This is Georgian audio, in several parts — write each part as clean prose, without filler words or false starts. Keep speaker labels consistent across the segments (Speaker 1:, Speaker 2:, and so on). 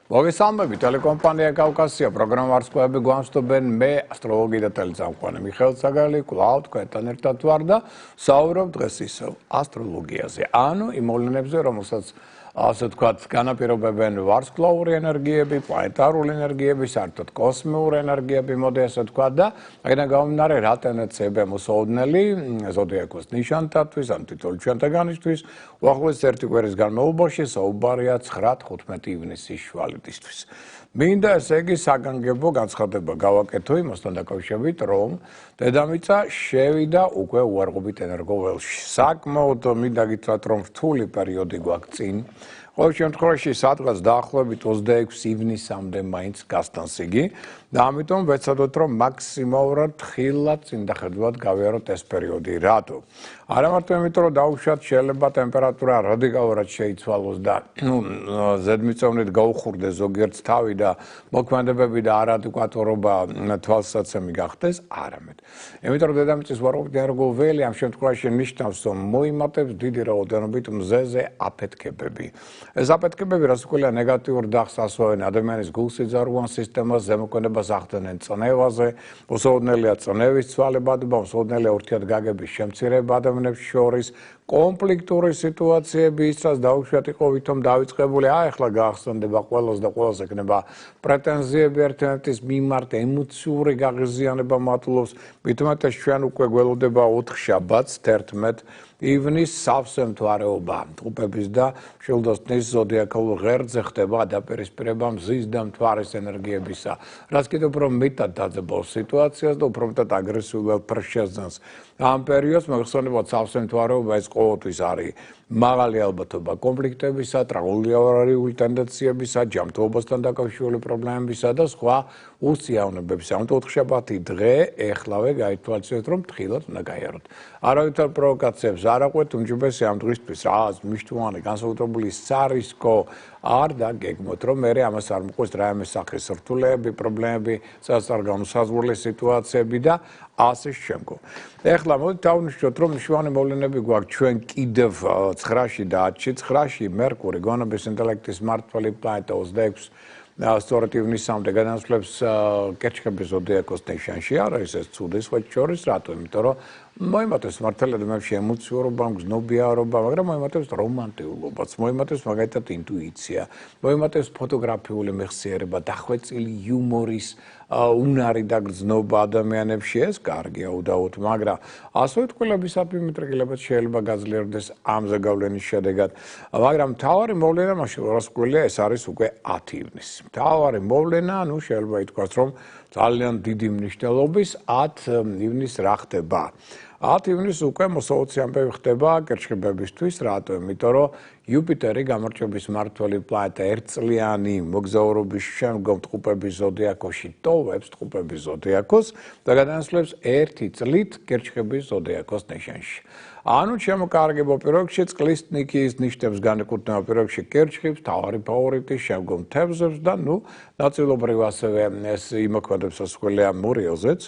Speaker 1: მოგესალმებით, ტელეკომპანია კავკასია პროგრამვარსკვლავები გვამსტობენ მე ასტროლოგი და ტელეწამყვანი მიხეილ საგალი კვლავ თქვენთან ერთად ვარ და საუბრობ დღეს ისევ ასტროლოგიაზე. ანუ იმ მოვლენებზე, რომელსაც ასე ვთქვათ, განაპირობებენ ვარსკვლავური ენერგიები, პლანეტარული ენერგიები, საერთოდ კოსმიური ენერგიები, მოდი ასე ვთქვათ და აქედან გამომდინარე რა ტენდენციებია მოსაოდნელი ზოდიაქოს ნიშანთათვის, ან თითოეულ ჩვენთაგანისთვის, უახლოეს ერთი კვირის განმავლობაში საუბარია 9-15 ივნისის შვალიდისთვის. მინდა ესე იგი საგანგებო განცხადება გავაკეთო იმასთან დაკავშირებით, რომ დედამიწა შევიდა უკვე უარყოფით ენერგოველში. საკმაოდ მინდა გითხრათ, რომ რთული პერიოდი გვაქვს წინ. ყოველ შემთხვევაში სადღაც დაახლოებით 26 ივნისამდე მაინც გასტანს იგი და ამიტომ ვეცადოთ, რომ მაქსიმალურად ხილად წინდახედულად გავიაროთ ეს პერიოდი. რატო? არა მარტო იმიტომ, რომ დაუშვათ შეიძლება ტემპერატურა რადიკალურად შეიცვალოს და ზედმიწევნით გაუხურდეს ზოგიერთ თავი და მოქმედებები და არადეკვატურობა თვალსაცემი გახდეს, არამედ. იმიტომ რომ დედამიწის უარყოფით ენერგოველი ამ შემთხვევაში ნიშნავს, რომ მოიმატებს დიდი რაოდენობით მზეზე აფეთქებები. ეს აფეთქებები რას უყურია ნეგატიურ დახს ასვავენ ადამიანის გულ-სიძარღვიან სისტემას, ზემოქმედებას ახდენენ წნევაზე, მოსაოდნელია წნევის ცვალებადობა, მოსაოდნელია ურთიერთგაგების შემცირება ადამიანებს შორის, კონფლიქტური სიტუაციები, ისაც დაუშვათ იყო ვითომ დავიწყებული, ახლა გაახსენდება ყველას და ყველას ექნება პრეტენზიები ერთმანეთის მიმართ, ემოციური გაღიზიანება მატლობს, მით უმეტეს ჩვენ უკვე გველოდება 4 შაბათს 11 ივნის სავსე მთვარეობა. ტყუპების და მშვილდოსნის ზოდიაქურ ღერძზე ხდება დაპირისპირება მზის და მთვარის ენერგიებისა, რაც კიდევ უფრო მეტად დაძაბულს სიტუაციას და უფრო მეტად აგრესიულად შეძენს ამ პერიოდს. მოგხსენებათ, სავსე მთვარეობა ეს ყოველთვის არის მაღალი ალბათობა კონფლიქტებისა, ტრაგედიული ტენდენციებისა, ჯანმრთელობასთან დაკავშირებული პრობლემებისა და სხვა უსიავნებებისა. ამიტომ 4 შაბათი დღე ეხლავე გაითვალისწინეთ, რომ თხილად უნდა გაიაროთ. არავითარ პროვოკაციებს არ აყვეთ, უმჯობესი ამ დღისთვის რაღაც მნიშვნელოვანი განსაკუთრებული სარისკო არ დაგეგმოთ, რომ მე ამას არ მოყვეს რაიმე სახის რთულეები, პრობლემები, სასწრაფო სიტუაციები და ასე შემდგომ. ეხლა მოდით დავნიშნოთ, რომ მნიშვნელოვანი მოვლენები გვაქვს ჩვენ კიდევ 9-ში და 10-ში. 9-ში მერკური, გონების ინტელექტის მმართველი პლანეტა 26 სწორედ ივნისამდე განასვლებს კერჩხების ზოდიაქოს ნიშანში. არა ის ცუდი სხვა შორის, რატო? იმიტომ რომ მოიმატებს მართალ ადამიანებში ემოციურობა, გზნობიარობა, მაგრამ მოიმატებს რომანტიულობაც, მოიმატებს მაგალითად ინტუიცია, მოიმატებს ფოტოგრაფიული მეხსიერება, დახვეწილი იუმორის უნარი და გრძნობა ადამიანებში, ეს კარგია უდაოდ, მაგრამ ასევე თკვილებისაფრ მეტრიკილებაც შეიძლება გაძლიერდეს ამ ზეგავლენის შედეგად. მაგრამ მთავარი მოვლენა მაშინ რას გვქვია, ეს არის უკვე 10 ივნისი. მთავარი მოვლენა, ანუ შეიძლება ითქვას, რომ ძალიან დიდი მნიშვნელობის 10 ივნისს რა ხდება. 10 ივნისს უკვე მოსაოციანებელი ხდება კერჩხებებისთვის, რატო? იმიტომ რომ იუპიტერი გამარჯვების მმართველი პლანეტა ერთწლიანი მოგზაურობის შემდგომ ტყუპების ზოდიაქოში ტოვებს ტყუპების ზოდიაქოს და გადაასვლებს 1 წლით კერჩხების ზოდიაქოს ნიშანში. ანუ შემოკარგებო პირობებში წყლის ნიქიის ნიშნებს განეკუთვნება პირობებში კერჩხებს, მთავარი ფავორიტი, შემდგომ თევზებს და ნაწილობრივ ასევე ეს იმოქმედებს ასხულია მორიელზეც.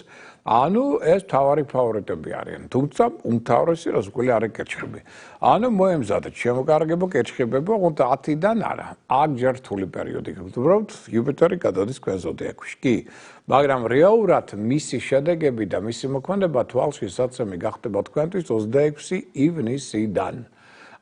Speaker 1: ანუ ეს მთავარი ფავორიტები არიან, თუმცა უმთავრესი რას უყურია არის კერჩხები. ანუ მოემზადეთ შემოკარგებო კერჩხებები, ოღონდ 10-დან არა. აქ ჯერ რთული პერიოდი გაქვს. უბრალოდ იუპიტერი გადადის თქვენ ზოდიაქოში. კი, მაგრამ რეალურად მისი შედეგები და მისი მოქმედება თვალში საცემი გახდება თქვენთვის 26 ივნისიდან.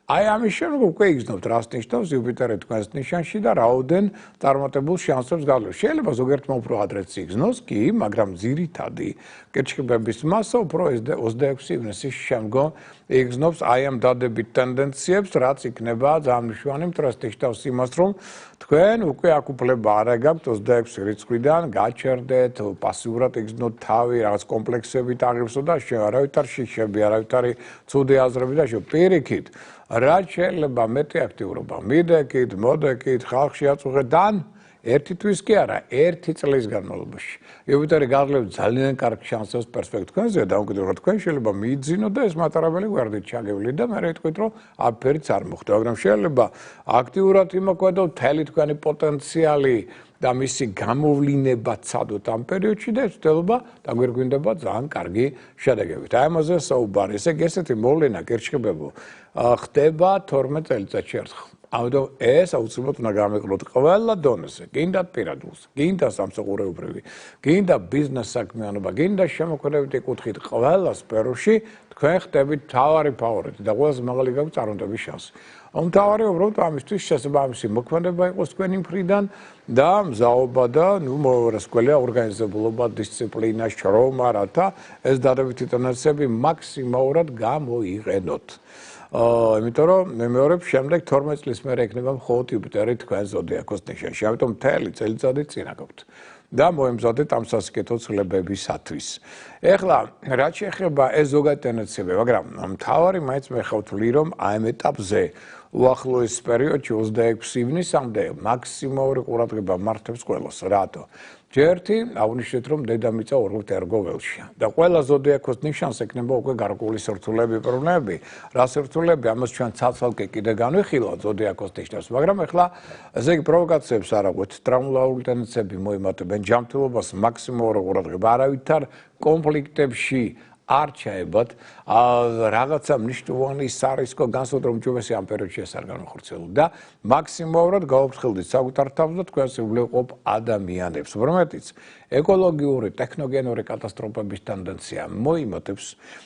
Speaker 1: აი ამის შემდეგ უკვე იგრძნობთ რას ნიშნავს იუპიტერი თქვენს ნიშანში და რაოდენ წარმატებულ შანსებს გავლევს. შეიძლება ზოგიერთმა უფრო ადრეც იგრძნოს, კი, მაგრამ ძირითადი კერჩხებების მასა უფრო 26 ივნისის შემდგომ იგრძნობს აი ამ დადებით ტენდენციებს, რაც იქნება ძალიან მნიშვნელოვანი, მთლად ნიშნავს იმას, რომ თქვენ უკვე აქ უფლება არ გაქვთ 26 რიცხვიდან გაჩერდეთ, პასიურად იგრძნოთ თავი, რაღაც კომპლექსებით აღივსო და არავითარ შიშები, არავითარი ცუდი აზრები და პირიქით. რაც შეიძლება მეტი აქტიურობა მიდექით, მოდექით, ხალხში აწუხეთ და ერთი თვის კი არა, 1 წლის განმავლობაში. იუპიტერი გაძლევს ძალიან კარგ შანსებს პერსპექტივაზე თქვენზე და უკიდურესად თქვენ შეიძლება მიიძინოთ და ეს მატარებელი გვერდით ჩაგევლით და მე იტყვით, რომ აფერიც არ მოხდა, მაგრამ შეიძლება აქტიურად იმოქმედოთ მთელი თქვენი პოტენციალი და მისი გამოვლინება ცადოთ ამ პერიოდში და ეს ცდილობა დაგვირგვინდება ძალიან კარგი შედეგებით. აი ამაზე საუბარი. ესე იგი ესეთი მოვლენა კერჩხებებო ხდება 12 წელიწადში ერთხელ. ამიტომ ეს აუცილებლად უნდა გამიყროთ ყველა დონეზე, გინდათ პირადულს, გინდა სამსახურეობრივი, გინდა ბიზნეს საქმიანობა, გინდა შემოქმედებითი კუთხით ყველა სფეროში თქვენ ხდებით მთავარი ფავორიტი და ყველაზე მაღალი გაქვთ წარმატების შანსი. მთავარი უბრალოდ ამისთვის შესაბამისი მოქმედება იყოს თქვენი მხრიდან და მზაობა და მოსკოლია ორგანიზებულობა, დისციპლინა, შრომა, რათა ეს დადებითი ტენდენციები მაქსიმალურად გამოიყენოთ. იმიტომ რომ მე მეორებ შემდეგ 12 წლის მერე ექნება მხოლოდ იუპიტერი თქვენ ზოდიაქოს ნიშანში. ამიტომ მთელი წელიწადი წინ აქვთ. და მოემზადეთ ამ სასიკეთო ცვლილებებისათვის. ეხლა რაც შეეხება ეს ზოგადი ტენდენციები, მაგრამ მთავარი მაინც მე ხავთვლი რომ ამ ეტაპზე უახლოეს პერიოდში 26 ივნისამდე მაქსიმალური ყურადღება მართებს ყველას. რატო? ჯერთი აღნიშნეთ რომ დედამიწა ორღოთ ერგოველშია და ყველა ზოდიაქოს ნიშანს ექნება უკვე გარკვეული სირთულეები, პრობლემები. რა სირთულეები ამას ჩვენ ცალ-ცალკე კიდე განვიხილავთ ზოდიაქოს ნიშნავს, მაგრამ ეხლა ესე იგი პროვოკაციებს არ აღვეთ, ტრამულაური ტენდენციები მოიმატებენ ჯანმრთელობას მაქსიმალური ყურადღება არავითარ კონფლიქტებში არ ჩაებათ რაღაცა მნიშვნელოვანი სარისკო განსხვავებით რომ ჯობესი ამ პერიოდში ეს არ განხორციელოთ და მაქსიმალურად გავაფრთხილდით საკუთარ თავს და თქვენს უვლეყოფ ადამიანებს. რომლითაც ეკოლოგიური, ტექნოგენური კატასტროფების ტენდენცია მოიმატებს.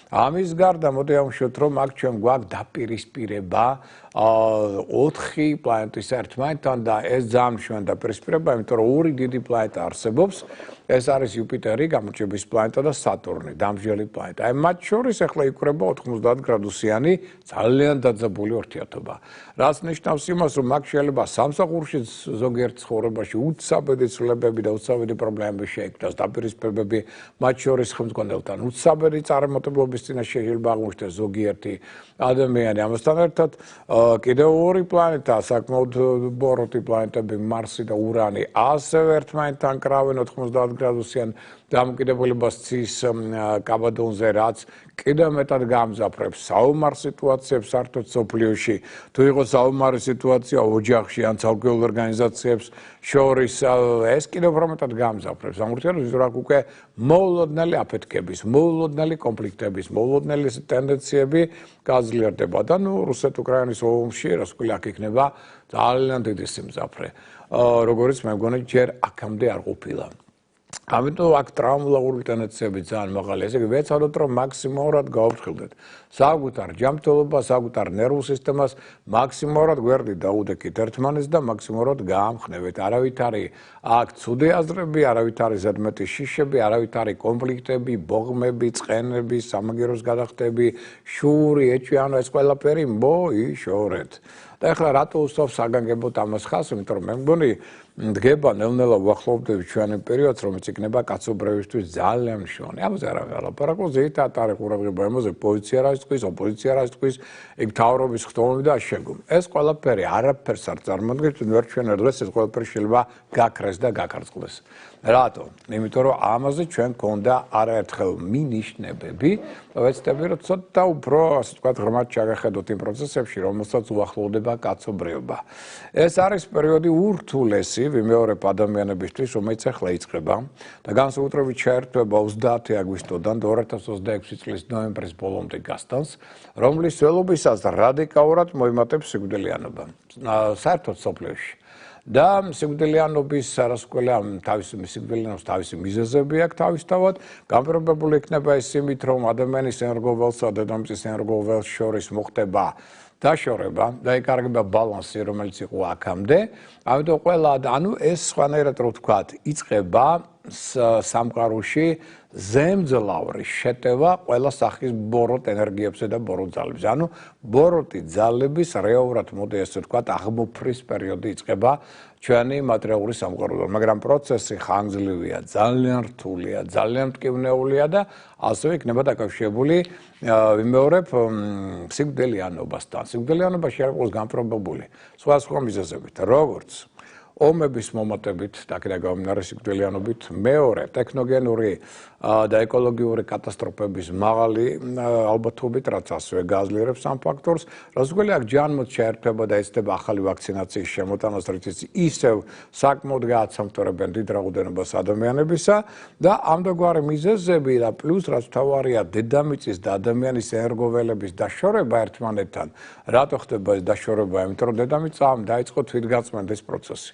Speaker 1: ამის გარდა მოდი ავუშვათ რომ აქ ჩვენ გვაქვს დაპირისპირება 4 პლანეტის ერთმანეთთან და ეს ძალიან მნიშვნელოვანი დაპირისპირება, იმიტომ რომ ორი დიდი პლანეტა არსებობს. ეს არის იუპიტერი, გამოჩების პლანეტა და სატურნი, დამსჯელი პლანეტა. აი მათ შორის ახლა იკვრება 90 გრადუსიანი ძალიან დაძაბული ურთიერთობა. რაც ნიშნავს იმას, რომ აქ შეიძლება სამსახურში ზოგიერთ ცხოვრებაში უცაბედი ცვლილებები და უცაბედი პრობლემები შეექმნას, დაპირისპირებები მათ შორის ხელმძღვანელთან. უცაბედი წარმატებლობის წინაშე შეიძლება აღმოჩნდეს ზოგიერთი ადამიანი. ამასთან ერთად კიდევ ორი პლანეტა, საკმაოდ ბოროტი პლანეტები, მარსი და ურანი, ასევე ერთმანეთთან კრავენ 90 გრადუსიან დამოკიდებულებას ცის კაბადონზე, რაც კიდევ მეტად გამძაფრებს საომარ სიტუაციებს საერთოდ სოფლიოში. თუ იყოს საომარი სიტუაცია ოჯახში ან ცალკეულ ორგანიზაციებს შორის, ეს კიდევ უფრო მეტად გამძაფრებს. ამ ურთიერთობის რა უკვე მოულოდნელი აფეთქების, მოულოდნელი კონფლიქტების, მოულოდნელი ტენდენციები გაძლიერდება და რუსეთ-უკრაინის ომში რას ქვია აქ იქნება ძალიან დიდი სიმძაფრე. როგორც მე მგონი ჯერ აქამდე არ ყოფილა. ამიტომ აქ ტრამულაური ტენდენციები ძალიან მაღალია. ესე იგი ვეცადოთ რომ მაქსიმალურად გავაფრთხილდეთ საკუთარ ჯანმრთელობას, საკუთარ ნერვულ სისტემას, მაქსიმალურად გვერდით დაუდექით ერთმანეთს და მაქსიმალურად გაამხნევეთ. არავით არის აქ ცუდი აზრები, არავით არის ზედმეტი შიშები, არავით არის კონფლიქტები, ბოღმები, წყენები, სამაგეროს გადახდები, შური, ეჭვიანო, ეს ყველაფერი მოიშორეთ. და ეხლა რატო უსწავს საგანგებოდ ამას ხალხს, იმიტომ რომ მე მგონი დგება ნელ-ნელა უახლოვდება ჩვენი პერიოდს, რომელიც იქნება კაცობრიობისთვის ძალიან მნიშვნელოვანი. ამაზე არ ლაპარაკობ, ზეითად არის ყურადღება ამაზე, პოლიცია რა იტყვის, ოპოზიცია რა იტყვის, ეგ მთავრობის ხდომები და შეგում. ეს ყველაფერი არაფერს არ წარმოადგენს, ვერ ჩვენ დღეს ეს ყველაფერი შეიძლება გაქრეს და გაკარწყლდეს. რატო? იმიტომ რომ ამაზე ჩვენ გქონდა არაერთხელ მინიშნებები, ვეცდები რომ ცოტა უფრო, ასე ვთქვათ, ღრმად ჩაგახედოთ იმ პროცესებში, რომელსაც უახლოვდება კაცობრიობა. ეს არის პერიოდი ურთულესი ვიმეორებ ადამიანებისთვის, რომელიც ახლა იწყება და განსაკუთრებით შეერთება 30 აგვისტოდან 2026 წლის ნოემბრის ბოლომდე გასტანს, რომლის ველობისას რადიკალურად მოიმატებს სიკვდილიანობა საერთოდ სოფლიოში. და სიკვდილიანობის არასკვლელი თავისი სიკვდილიანობის თავისი მიზეზები აქვს თავისთავად, განპირობებული იქნება ის იმით, რომ ადამიანის ენერგოველსა და დედამიწის ენერგოველს შორის მოხდება დაშორება და ეკარგება ბალანსი, რომელიც იყო აქამდე. ამიტომ ყველა ეს სხვანაირად რო ვთქვათ, იწყება სამყაროში ზემძლავრი შეტევა ყველა სახის ბოროტ ენერგიებზე და ბოროტ ძალებზე. ანუ ბოროტი ძალების რეალურად მოდი ესე ვთქვათ, აღმოფრის პერიოდი იწყება ჩვენი მატერიალური სამყაროდან, მაგრამ პროცესი ხანგრძლივია, ძალიან რთულია, ძალიან მტკივნეულია და ასევე იქნება დაკავშირებული ვიმეორებ სიკვდილიანობასთან. სიკვდილიანობა შეიძლება იყოს განპირობებული სხვა მიზეზებით, როგორც ომების მომატებით, აქედან გამომდინარე სიკვდილიანობით, მეორე ტექნოგენური და ეკოლოგიური კატასტროფების მაღალი ალბათობით, რაც ასევე გააძლიერებს ამ ფაქტორს, რასგველი აქ ჯანმოდ შეერთება და ეცდება ახალი ვაქცინაციის შემოტანას, რითიც ისევ საკმაოდ გააცამთავრებენ დიდ რაოდენობას ადამიანებისა და ამდაგვარი მიზეზები და პლუს რაც თავარია დედამიწის და ადამიანის ენერგოველების დაშორება ერთმანეთთან, რატო ხდება ეს დაშორება? იმიტომ რომ დედამიწამ დაიწყო თვითგაწმენდის პროცესი.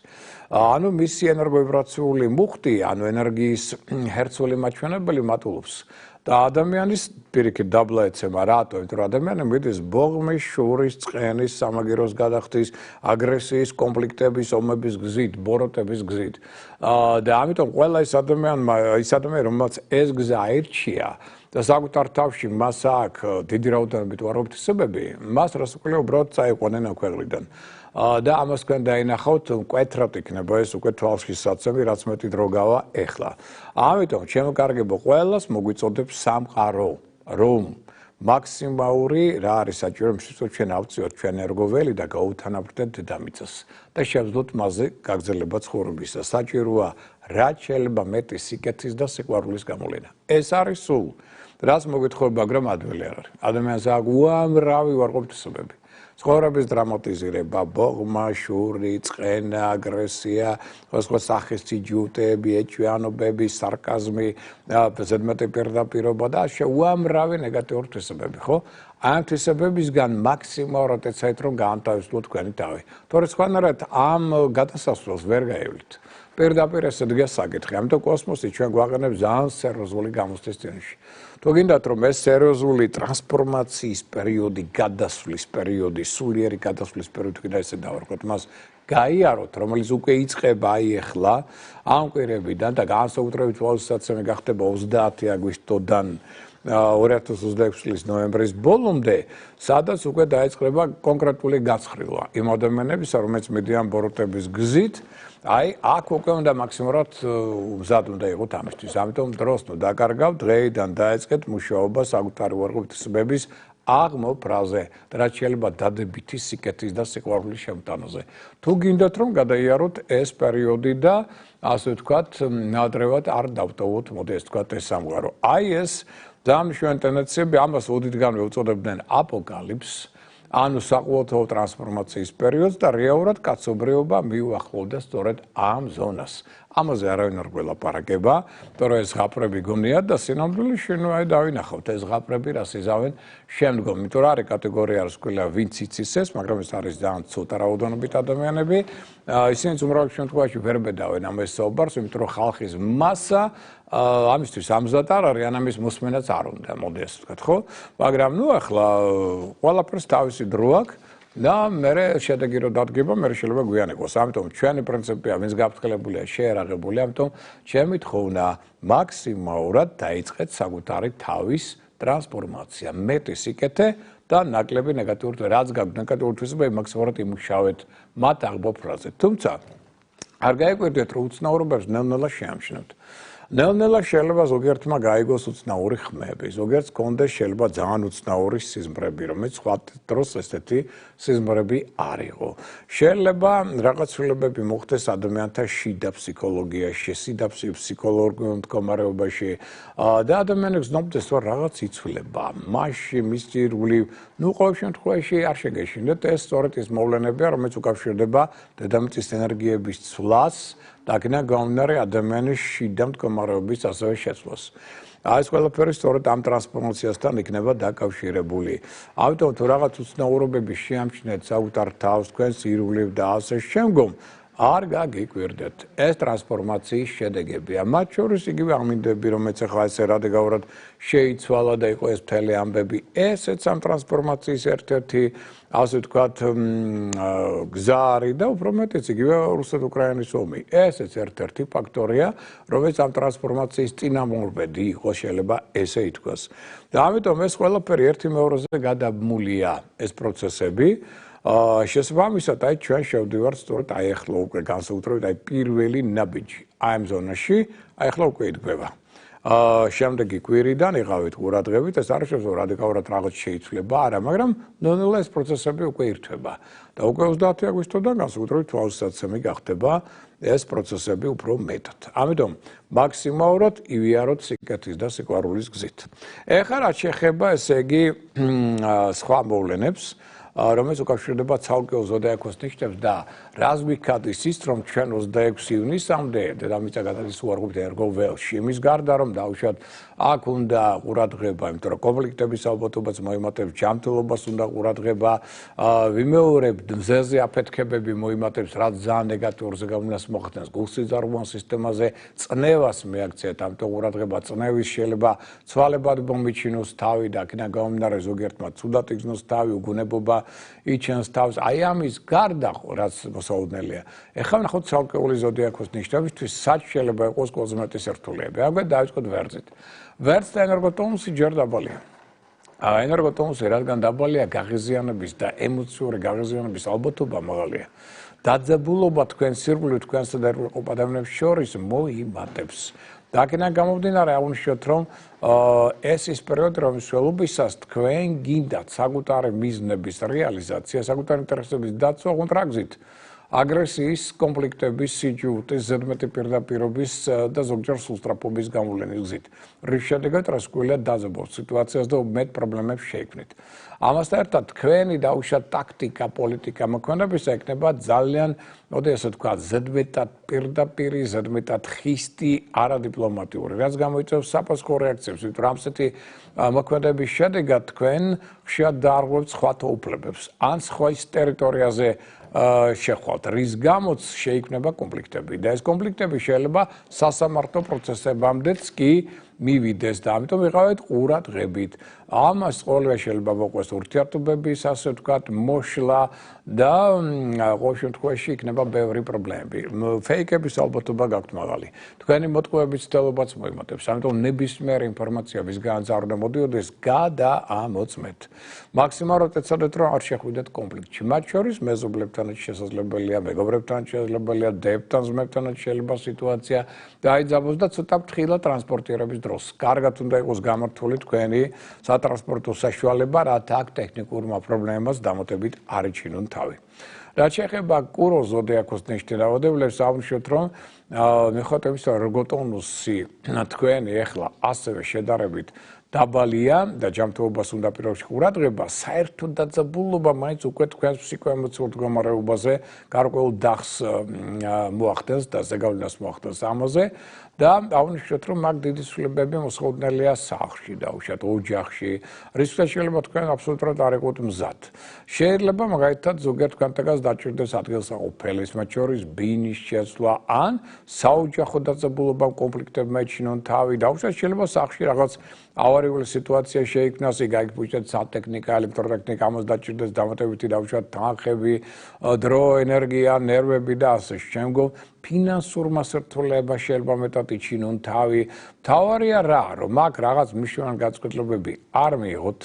Speaker 1: ანუ მისი ენერგოვიბრაციული მუხტი, ანუ ენერგიის ჰერცული მაჩვენებელი მატულობს და ადამიანის პირიქით დაბლა ეცემა, რატო? იმიტომ რომ ადამიანი მიდის ბოღმის, შურის, წყენის, სამაგიეროს გადახდის, აგრესიის, კონფლიქტების, ომების გზით, ბოროტების გზით. და ამიტომ ყველა ის ადამიანი, რომელსაც ეს გზა აირჩია და საკუთარ თავში მას აქვს დიდი რაოდენობით უარყოფითი, მას რასაკვირველია უბრალოდ წაიყვანენ ამ ქვეყნიდან. და ამას თქვენ დაინახავთ, მკვეთრად იქნება ეს უკვე თვალშის საცემი, რაც მეტი დრო გავა ეხლა. ამიტომ ჩემო კარგებო, ყველას მოგვიწოდებს სამყარო, რომ მაქსიმალური რა არის საჭირო იმისთვის, რომ ჩვენ ავწიოთ ჩვენ ენერგოველი და გაუთანაბრდეთ დედამიწას და შევძლოთ მასზე გაგრძელება ცხოვრებისა. საჭიროა რაც შეიძლება მეტი სიკეთის და სიყვარულის გამოვლენა. ეს არის სულ, რაც მოგეთხოვება, მაგრამ ადვილი არ არის. ადამიანს აქვს უამრავი უარყოფითობები. ცხოვრების დრამატიზირება, ბოღმა, შური, წყენა, აგრესია, სხვა სახის სიჯუტეები, ეჭვიანობები, სარკაზმი, ზედმეტი პირდაპირობა და უამრავი ნეგატიური თვისებები, ხო? ამ თვისებებისგან მაქსიმალურად ეცადეთ, რომ გაანთავისუფლოთ თქვენი თავი. თორე სხვანაირად ამ გადასასვლელს ვერ გაივლით. პირდაპირ ესე დგას საკითხი. ამიტომ კოსმოსი ჩვენ გვაყენებს ძალიან სერიოზული გამოცდის წინაშე. თუ გინდათ რომ ეს სერიოზული ტრანსფორმაციის პერიოდი, გადასვლის პერიოდი, სულიერი გადასვლის პერიოდი კიდე ესე დავარქვათ, მას გაიაროთ, რომელიც უკვე იწყება აი ახლა ამ კვირებიდან და განსაკუთრებით ვალსაცემი გახდება 30 აგვისტოდან 2026 წლის ნოემბრის ბოლომდე, სადაც უკვე დაიწყება კონკრეტული გაცხრილვა იმ ადამიანებისა, რომელიც მიდიან ბოროტების გზით. აი, აქ უკვე უნდა მაქსიმალურად მზად უნდა იყოთ ამისთვის. ამიტომ დროს ნუ დაკარგავთ, დღეიდან დაეწყეთ მუშაობა საკუთარი უარყოფითობების აღმოფრაზე, რაც შეიძლება დადებითი სიკეთის და სიყვარულის შემტანაზე. თუ გინდათ რომ გადაიაროთ ეს პერიოდი და ასე ვთქვათ, ნადრევად არ დავტოვოთ, მოდი ეს ვთქვათ ეს სამყარო. აი ეს ძალიან მნიშვნელოვანი ტენდენციები, ამას ოდითგანვე უწოდებდნენ აპოკალიფსს. ანუ საყოველთაო ტრანსფორმაციის პერიოდს და რეალურად კაცობრიობა მიუახლოვდა სწორედ ამ ზონას. ამაზე არავინ არ გველაპარაკება, თორე ეს ზღაპრები გონიათ და სინამდვილეში შენო აი დავინახავთ ეს ზღაპრები რას იზავენ შემდგომ. იმიტომ რომ არის კატეგორია რას ქვია ვინც იცისეს, მაგრამ ეს არის ძალიან ცოტა რაოდენობით ადამიანები. ისინიც უმრავლეს შემთხვევაში ვერ ბედავენ ამ ეს საუბარს, იმიტომ რომ ხალხის მასა ამისთვის ამზად არ არის, ან ამის მოსმენაც არ უნდა, მოდი ასე ვთქვათ, ხო? მაგრამ ნუ ახლა ყველაფერს თავისი დრო აქვს და მე შედეგი რო დადგება, მე შეიძლება გვიან იყოს. ამიტომ ჩვენი პრინციპია, ვინც გაფრთხილებულია, შეერაღებული, ამიტომ ჩემი თხოვნა მაქსიმალურად დაიწყეთ საკუთარი თავის ტრანსფორმაცია, მეტი სიკეთე და ნაკლები ნეგატიური, რაც გაქვთ ნეგატიური თვისებები, მაქსიმალურად იმუშავეთ მათ აღმოფრაზე. თუმცა არ გაიკვირდეთ, რომ უცნაურობებს ნელ-ნელა შეამჩნევთ. ნელ-ნელა შეიძლება ზოგიერთმა გაიგოს უცნაური ხმები, ზოგიერთს კონდეს შეიძლება ძალიან უცნაური სიზმრები, რომელიც სხვა დროს ესეთი სიზმრები არ იყო. შეიძლება რაღაც ცვლილებები მოხდეს ადამიანთა შიდა ფსიქოლოგიაში, შიდა ფსიქოლოგიურ მდგომარეობაში და ადამიანი გრძნობს, რომ რაღაც იცვლება. მასში მისი რული, ნუ ყოველ შემთხვევაში არ შეგეშინდეთ, ეს სწორედ ის მოვლენებია, რომელიც უკავშირდება დედამიწის ენერგიების ცვლას და აქედან გამომდინარე ადამიანის შიდა მდგომარეობის ასევე შეცვლას. ეს ყველაფერი სწორედ ამ ტრანსფორმაციასთან იქნება დაკავშირებული. ამიტომ თუ რაღაც უცნაურობები შეამჩნიეთ საკუთარ თავს, თქვენს ირგვლივ და ასე შემდგომ, არ გაგიკვირდეთ. ეს ტრანსფორმაციის შედეგებია. მათ შორის იგივე ამინდები, რომელიც ახლა ესე რადიკალურად შეიცვალა და იყო ეს მთელი ამბები. ესეც ამ ტრანსფორმაციის ერთ-ერთი ასე ვთქვათ, გზა არის და უფრო მეტიც იგივე რუსეთ-უკრაინის ომი. ესეც ერთ-ერთი ფაქტორია, რომელიც ამ ტრანსფორმაციის წინამორბედი იყო, შეიძლება ესე ითქვას. და ამიტომ ეს ყველაფერი ერთი მეორეზე გადაბმულია ეს პროცესები. შესაბამისად, აი ჩვენ შევდივართ სწორედ აი ახლა უკვე განსაკუთრებით აი პირველი ნაბიჯი აი ამ ზონაში, აი ახლა უკვე იდგება. შემდეგი კვირიდან იღავით ყურადღებით, ეს არ შეიძლება რადიკალურად რაღაც შეიცვლება, არა, მაგრამ ნელ-ნელა ეს პროცესები უკვე ირთვება. და უკვე 30 აგვისტოდან განსაკუთრებით თვალსაცემი გახდება ეს პროცესები უფრო მეტად. ამიტომ მაქსიმალურად ივიაროთ სიკეთის და სიყვარულის გზით. ეხლა რაც შეეხება, ესე იგი, სხვა მოვლენებს, რომელიც უკავშირდება ცალკეულ ზოდიაქოს ნიშნებს და რას გვიქადის ის, რომ ჩვენ 26 ივნისამდე დედამიწა გადადის უარყოფით ერგო-ველში. იმის გარდა, რომ დაუშვათ აქ უნდა ყურადღება, იმიტომ რომ კონფლიქტების ალბათობაც მოიმატებს, ჯანმრთელობას უნდა ყურადღება, ვიმეორებთ მზეზე აფეთქებები მოიმატებს, რაც ძალიან ნეგატიურზე გავლენას მოახდენს გულსიძარღვიან სისტემაზე, წნევას მიაქციეთ, ამიტომ ყურადღება წნევის შეიძლება ცვალებად მომიჩინოს თავი და აქედან გამომდინარე ზოგიერთმა ცუდად იგრძნოს თავი, უგუნებობა იჩენს თავს. აი ამის გარდა, რაც მოსაუდნელია. ეხლა ვნახოთ ცალკეული ზოდიაქოს ნიშნებისთვის, სად შეიძლება იყოს ყველაზე მეტი სირთულეები. აგვე დავიწყოთ ვერძით. ვერძს და ენერგოტონუსი ჯერ დაბალია. ენერგოტონუსი რადგან დაბალია, გაღიზიანების და ემოციური გაღიზიანების ალბათობა მაღალია. დაძაბულობა თქვენ სირბლივ თქვენსა და ეროვნულ ადამიანებს შორის მოიმატებს. და აქედან გამომდინარე აღვნიშნოთ, რომ ეს ის პერიოდი, რომლის ველობისას თქვენ გინდათ საკუთარი მიზნების რეალიზაცია, საკუთარი ინტერესების დაცვა, ოღონდ რა გზით? აგრესიის, კონფლიქტების, სიჯუტის, ზედმეტი პირდაპირობის და ზოგჯერ სულსწრაფობის გამოვლენის გზით. რის შედეგად რასკვლელად დაძაბულთ სიტუაციას და მეტ პრობლემებს შეიქმნით. ამასთან ერთად თქვენი დაუშვათ ტაქტიკა, პოლიტიკა მოქმედებისა იქნება ძალიან, მოდი ასე ვთქვათ, ზედმეტად პირდაპირი, ზედმეტად ხისტი, არადიპლომატიური, რაც გამოიწვევს საფასქო რეაქციებს, იმიტომ რომ ასეთი მოქმედების შედეგად თქვენ ხშირად დაარღვევთ სხვათა უფლებებს, ან სხვის ტერიტორიაზე შეხვალთ, რის გამოც შეიქმნება კონფლიქტები და ეს კონფლიქტები შეიძლება სასამართლო პროცესებამდეც კი მივიდეს და ამიტომ ვიყავით ყურადღებით. ამას ყოველივე შეიძლება მოყვეს ურთიერთობების, ასე ვთქვათ, მოშლა და ყოველ შემთხვევაში იქნება ბევრი პრობლემები. ფეიკების ალბათობა გაქვთ მაღალი. თქვენი მოტყუების ცდილობაც მოიმატებს. ამიტომ ნებისმიერი ინფორმაცია ვის განზარდა მოდიოდეს, გადაამოწმეთ. მაქსიმალურად ეცადეთ, რომ არ შეხვიდეთ კონფლიქტში. მათ შორის მეზობლებთანაც შესაძლებელია, მეგობრებთან შესაძლებელია, დებთან, ძმებთანაც შეიძლება სიტუაცია დაიძაბოს და ცოტა ფრთხილად ტრანსპორტირების დროს. კარგად უნდა იყოს გამართული თქვენი სატრანსპორტო საშუალება, რათა აქ ტექნიკურმა პრობლემას დამატებით არ იჩინონ თავი. რაც შეეხება კუროს ზოდიაქოს ნიშნავადებლებს, აღვნიშნოთ, რომ მიუხედავად იმისა, რომ ერგოტონუსი თქვენი ეხლა ასევე შედარებით დაბალია და ჯანმრთელობას უნდა პირველ რიგში ყურადღება, საერთო დაძაბულობა მაინც უკვე თქვენს ფსიქოემოციურ მდგომარეობაზე გარკვეულ დახს მოახდენს და ზეგავლენას მოახდენს ამაზე და აღვნიშნოთ, რომ მაგ დიდი ცვლილებები მოსაოდნელია სახლში, დაუშვათ ოჯახში, რისთვისაც შეიძლება თქვენ აბსოლუტურად არ იყოთ მზად. შეიძლება მაგალითად ზოგიერთ თქვენთაგანს დაჭირდეს ადგილსაყოფელის, მათ შორის ბინის შეცვლა ან საოჯახო დაძაბულობამ კონფლიქტებმა იჩინონ თავი, დაუშვათ შეიძლება სახლში რაღაც ავარიული სიტუაცია შეიქმნას, გაიგებუჩეთ სატექნიკა, ელექტროტექნიკა, ამას დაჭირდეს დამატებითი დაუშვათ თანხები, დრო, ენერგია, ნერვები და ასე შემდგომ. ფინანსურმა სირთულეებმა შეიძლება მეტად იჩინონ თავი. მთავარია რა, რომ აქ რაღაც მნიშვნელოვანი გაწყვეტილებები არ მიიღოთ.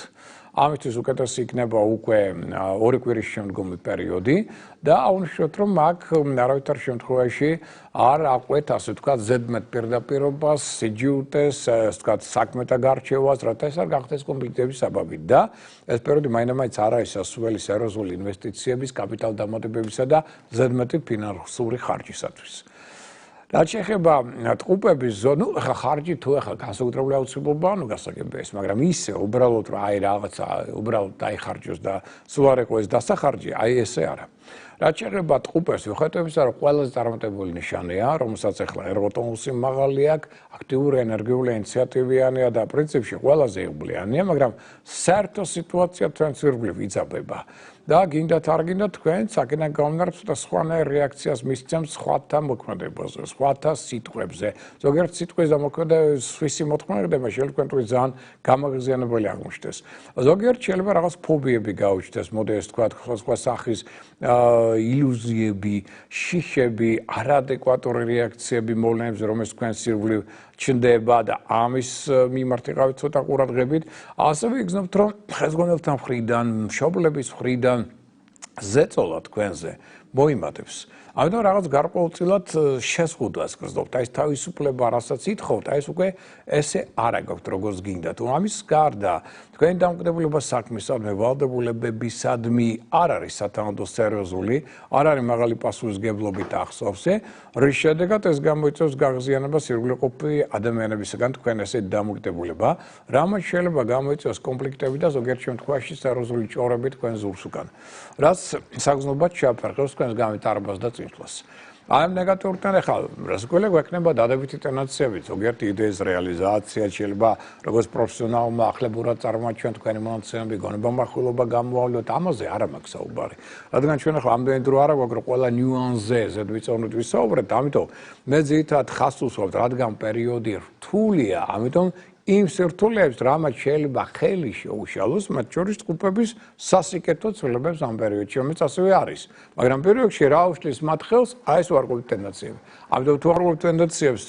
Speaker 1: ამისთვის უკეთესი იქნება უკვე 2 კვირის შემდგომი პერიოდი და აღვნიშნოთ, რომ აქ არავითარ შემთხვევაში არ აყვეთ, ასე ვთქვათ, ზედმეტ პირდაპირობას, სიჯუტეს, ასე ვთქვათ, საქმეთა გარჩევას, რათა ეს არ გახდეს კონფლიქტების საბაბი და ეს პერიოდი მაინც არ არის სასურველი სერიოზული ინვესტიციების, კაპიტალ დამატებებისა და ზედმეტი ფინანსური ხარჯისათვის. რაც შეეხება ტყუპების ზონუ, ხა ხარჯი თუ ახლა განსაკუთრებული აუცილებლობაა, გასაგებია ეს, მაგრამ ისე უბრალოდ რა აი რაღაცა უბრალოდ დაიხარჯოს და სულ არ იყო ეს დასახარჯი, აი ესე არა. რაც შეეხება ტყუპებს, მიუხედავად იმისა, რომ ყველაზე წარმატებული ნიშანია, რომელსაც ახლა ერგოტონუსი მაღალი აქვს, აქტიური ენერგიული ინიციატივიანია და პრინციპში ყველაზე იღბლიანია, მაგრამ საერთო სიტუაცია თქვენ სირბლივ იძაბება. და გინდათ არ გინდათ თქვენ საკიდან გამომდინარე ცოტა სხვანაირ რეაქციას მისცემს სხვათა მოქმედებაზე, სხვათა სიტყვებზე. ზოგიერთ სიტყვის და მოქმედების სხვისი მოთხოვნა შეიძლება თქვენ თვითონ ძალიან გამაღიზიანებელი აღმოჩნდეს. ზოგიერთ შეიძლება რაღაც ფობიები გაუჩნდეს, მოდი ეს თქვა სხვა სახის ილუზიები, შიშები, არაადეკვატური რეაქციები მოვლენებზე, რომელიც თქვენ სირბლივ ჩნდება და ამის მიმართ იყავით ცოტა ყურადღებით. ასევე იგრძნობთ, რომ ხელმძღვანელთა მხრიდან, მშობლების მხრიდან ზეწოლა თქვენზე მოიმატებს. ამიტომ რაღაც გარკვეულწილად შეზღუდვას გრძნობთ. აი ეს თავისუფლება, რასაც ითხოვთ, აი ეს უკვე ესე არა გაქვთ როგორც გინდა. თუ ამის გარდა თქვენი დამოკიდებულება საქმისადმი, ვალდებულებებისადმი არ არის სათანადო სერიოზული, არ არის მაღალი პასუხისმგებლობით ახსოვსე, რის შედეგად ეს გამოიწვევს გაღიზიანებას ირგვლივყოფი ადამიანებისგან თქვენ ესეთ დამოკიდებულება, რამაც შეიძლება გამოიწვევს კონფლიქტები და ზოგიერთ შემთხვევაში სერიოზული ჭორები თქვენ ზურს უკან, რაც საგრძნობლად შეაფერხებს თქვენს განვითარებას და წინსვლას. აი ამ ნეგატიურთან ახლა რას გვექნება დადებითი ტენდენციები, ზოგიერთ იდეის რეალიზაცია, შეიძლება როგორც პროფესიონალმა ახლებურად წარმოაჩინოთ თქვენი მონაცემები, გონებამახვილობა გამოავლოთ, ამაზე არა მაქვს საუბარი. რადგან ჩვენ ახლა ამდენი დრო არა გვაქვს, რომ ყველა ნიუანსზე ზედმიწევნით ვისაუბრეთ, ამიტომ მე ძირითადად ხაზს უსვამთ, რადგან პერიოდი რთულია, ამიტომ იმ სირთულეებს, რამაც შეიძლება ხელი შეუშალოს, მათ შორის ჯგუფების სასიკეთო ცვლილებებს ამ პერიოდში, რომელიც ასევე არის. მაგრამ პერიოდში რა უშლის მათ ხელს, აი ეს უარყოფითი ტენდენციები. ამიტომ თუ უარყოფით ტენდენციებს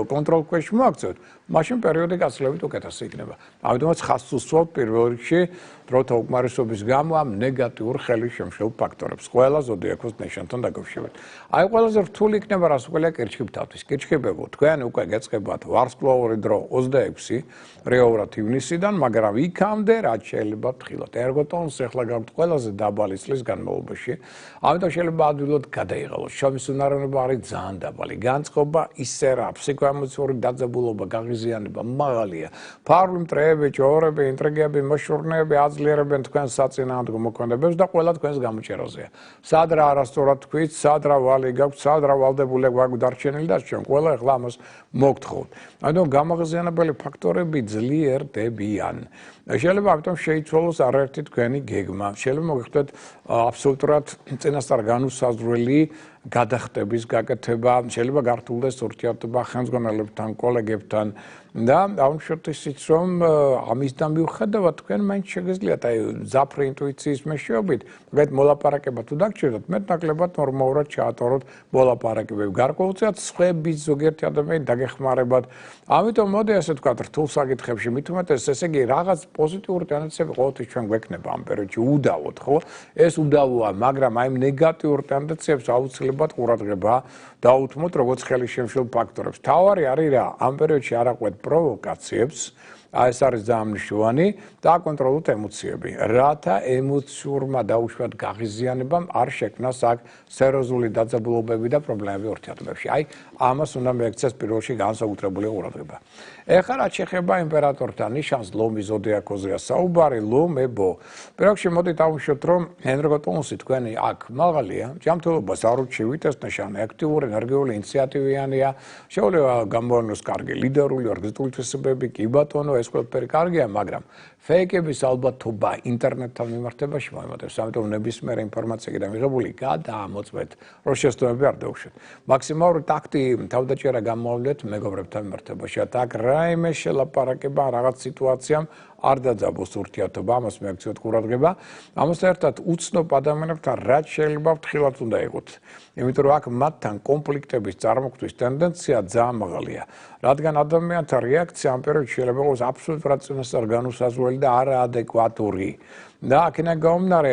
Speaker 1: კონტროლ ქვეშ მოაქცევთ, მაშინ პერიოდი გაცილებით უკეთესი იქნება. ამიტომაც ხაზს უსვამთ პირველ რიგში დროთა უკმარისობის გამო ამ ნეგატიურ ხელისშემშლელ ფაქტორებს, ყველა ზოდიაქოს ნიშანთან დაკავშირებით. აი ყველაზე რთული იქნება რას უყოლია კირჩხიბთათვის. კირჩხიბებო, თქვენ უკვე გეწყებათ ვარსკვლავური დრო 26 რეალურად ივნისიდან, მაგრამ იქამდე რაც შეიძლება ვთქილოთ. ერგოტონს ახლა გაქვთ ყველაზე დაბალი წლის განმავლობაში. ამიტომ შეიძლება ადვილად გადაიღალოს. შრომის უნარიანობა არის ძალიან დაბალი. განწყობა ისე რა, ფსიქოემოციური დაძაბულობა, გაღიზიანება მაღალია. ფარული მტრეები, ჭორები, ინტრიგები, მოშურნეები აძლიერებენ თქვენს საწინააღმდეგო მოქმედებებს და ყველა თქვენს გამოჭერაზეა. სად რა არასწორად თქვით, სად რა ვალი გაქვთ, სად რა ვალდებული გვაქვს დარჩენილი და ჩვენ ყველა ახლა ამას მოგთხოვთ. ამიტომ გამაღიზიანებელი ფაქტორები ძლიერდებიან. შეიძლება ამიტომ შეიცვალოს არაერთი თქვენი გეგმა. შეიძლება მოგხდეთ აბსოლუტურად წინასწარ განუსაზღვრელი გადახდების გაკეთება, შეიძლება გართულდეს ურთიერთობა ხელმძღვანელებთან, კოლეგებთან და აუშვათ ისიც რომ ამისთან მიუხედავად თქვენ მაინც შეგიძლიათ აი ზაფრი ინტუიციის მეშვეობით, მაგათ მოლაპარაკება თუ დაგჭირდათ, მეტნაკლებად ნორმალურად ჩაატაროთ მოლაპარაკებები. გარკვეულწილად სხვების ზოგიერთი ადამიანი დაგეხმარებათ. ამიტომ მოდი ასე ვთქვათ, რთულ საკითხებში მით უმეტეს ესე იგი რაღაც პოზიტიური ტენდენციები ყოველთვის ჩვენ გვექნება ამ პერიოდში უდავოდ, ხო? ეს უდავოა, მაგრამ აი ნეგატიურ ტენდენციებს აუცილებლად ყურადღება დაუთმოთ როგორც ხელისშემშლელ ფაქტორებს. თავარი არის რა, ამ პერიოდში არ აყვეთ პროვოკაციებს, აი ეს არის ძალიან მნიშვნელოვანი და აკონტროლოთ ემოციები. რათა ემოციურმა დაუშვათ გაღიზიანებამ არ შექმნას აქ სერიოზული დაძაბულობები და პრობლემები ურთიერთობებში. აი ამას უნდა მიექცეს პირველში განსაკუთრებული ყურადღება. ეხლა რაც შეეხება იმპერატორთან ნიშანს ლომის ზოდიაქოზეა საუბარი, ლომებო. პირველში მოდით ავუშვათ, რომ ენერგოტონუსი თქვენი აქ მაღალია, ჯანმრთელობას არ ურჩევით, ეს ნიშანი აქტიური, ენერგიული, ინიციატივიანია, შეუძლია გამოვლინოს კარგი ლიდერული, ორგანიზებული თვისებები, კი ბატონო, ეს ყველაფერი კარგია, მაგრამ ფეიკების ალბათობა ინტერნეტთან მიმართებაში მოემატებს, ამიტომ ნებისმიერი ინფორმაცია კიდე მიღებული გადაამოწმეთ, რომ შეცდომები არ დაუშვათ. მაქსიმალური ტაქტი თავდაჭერა გამოავლეთ მეგობრებთან მიმართებაში, აქ რაიმე შელაპარაკება რაღაც სიტუაციამ არ დაძაბოს ურთიერთობა, ამას მიაქციოთ ყურადღება. ამასთან ერთად უცნობ ადამიანებთან რაც შეიძლება ფრთხილად უნდა იყოთ. იმიტომ რომ აქ მათთან კონფლიქტების წარმოქმნის ტენდენცია ძალიან მაღალია. რადგან ადამიანთა რეაქცია ამ პერიოდში შეიძლება იყოს აბსოლუტურად წინასწარ განუსაზღვრელი და არაადეკვატური. და აქედან გამომდინარე,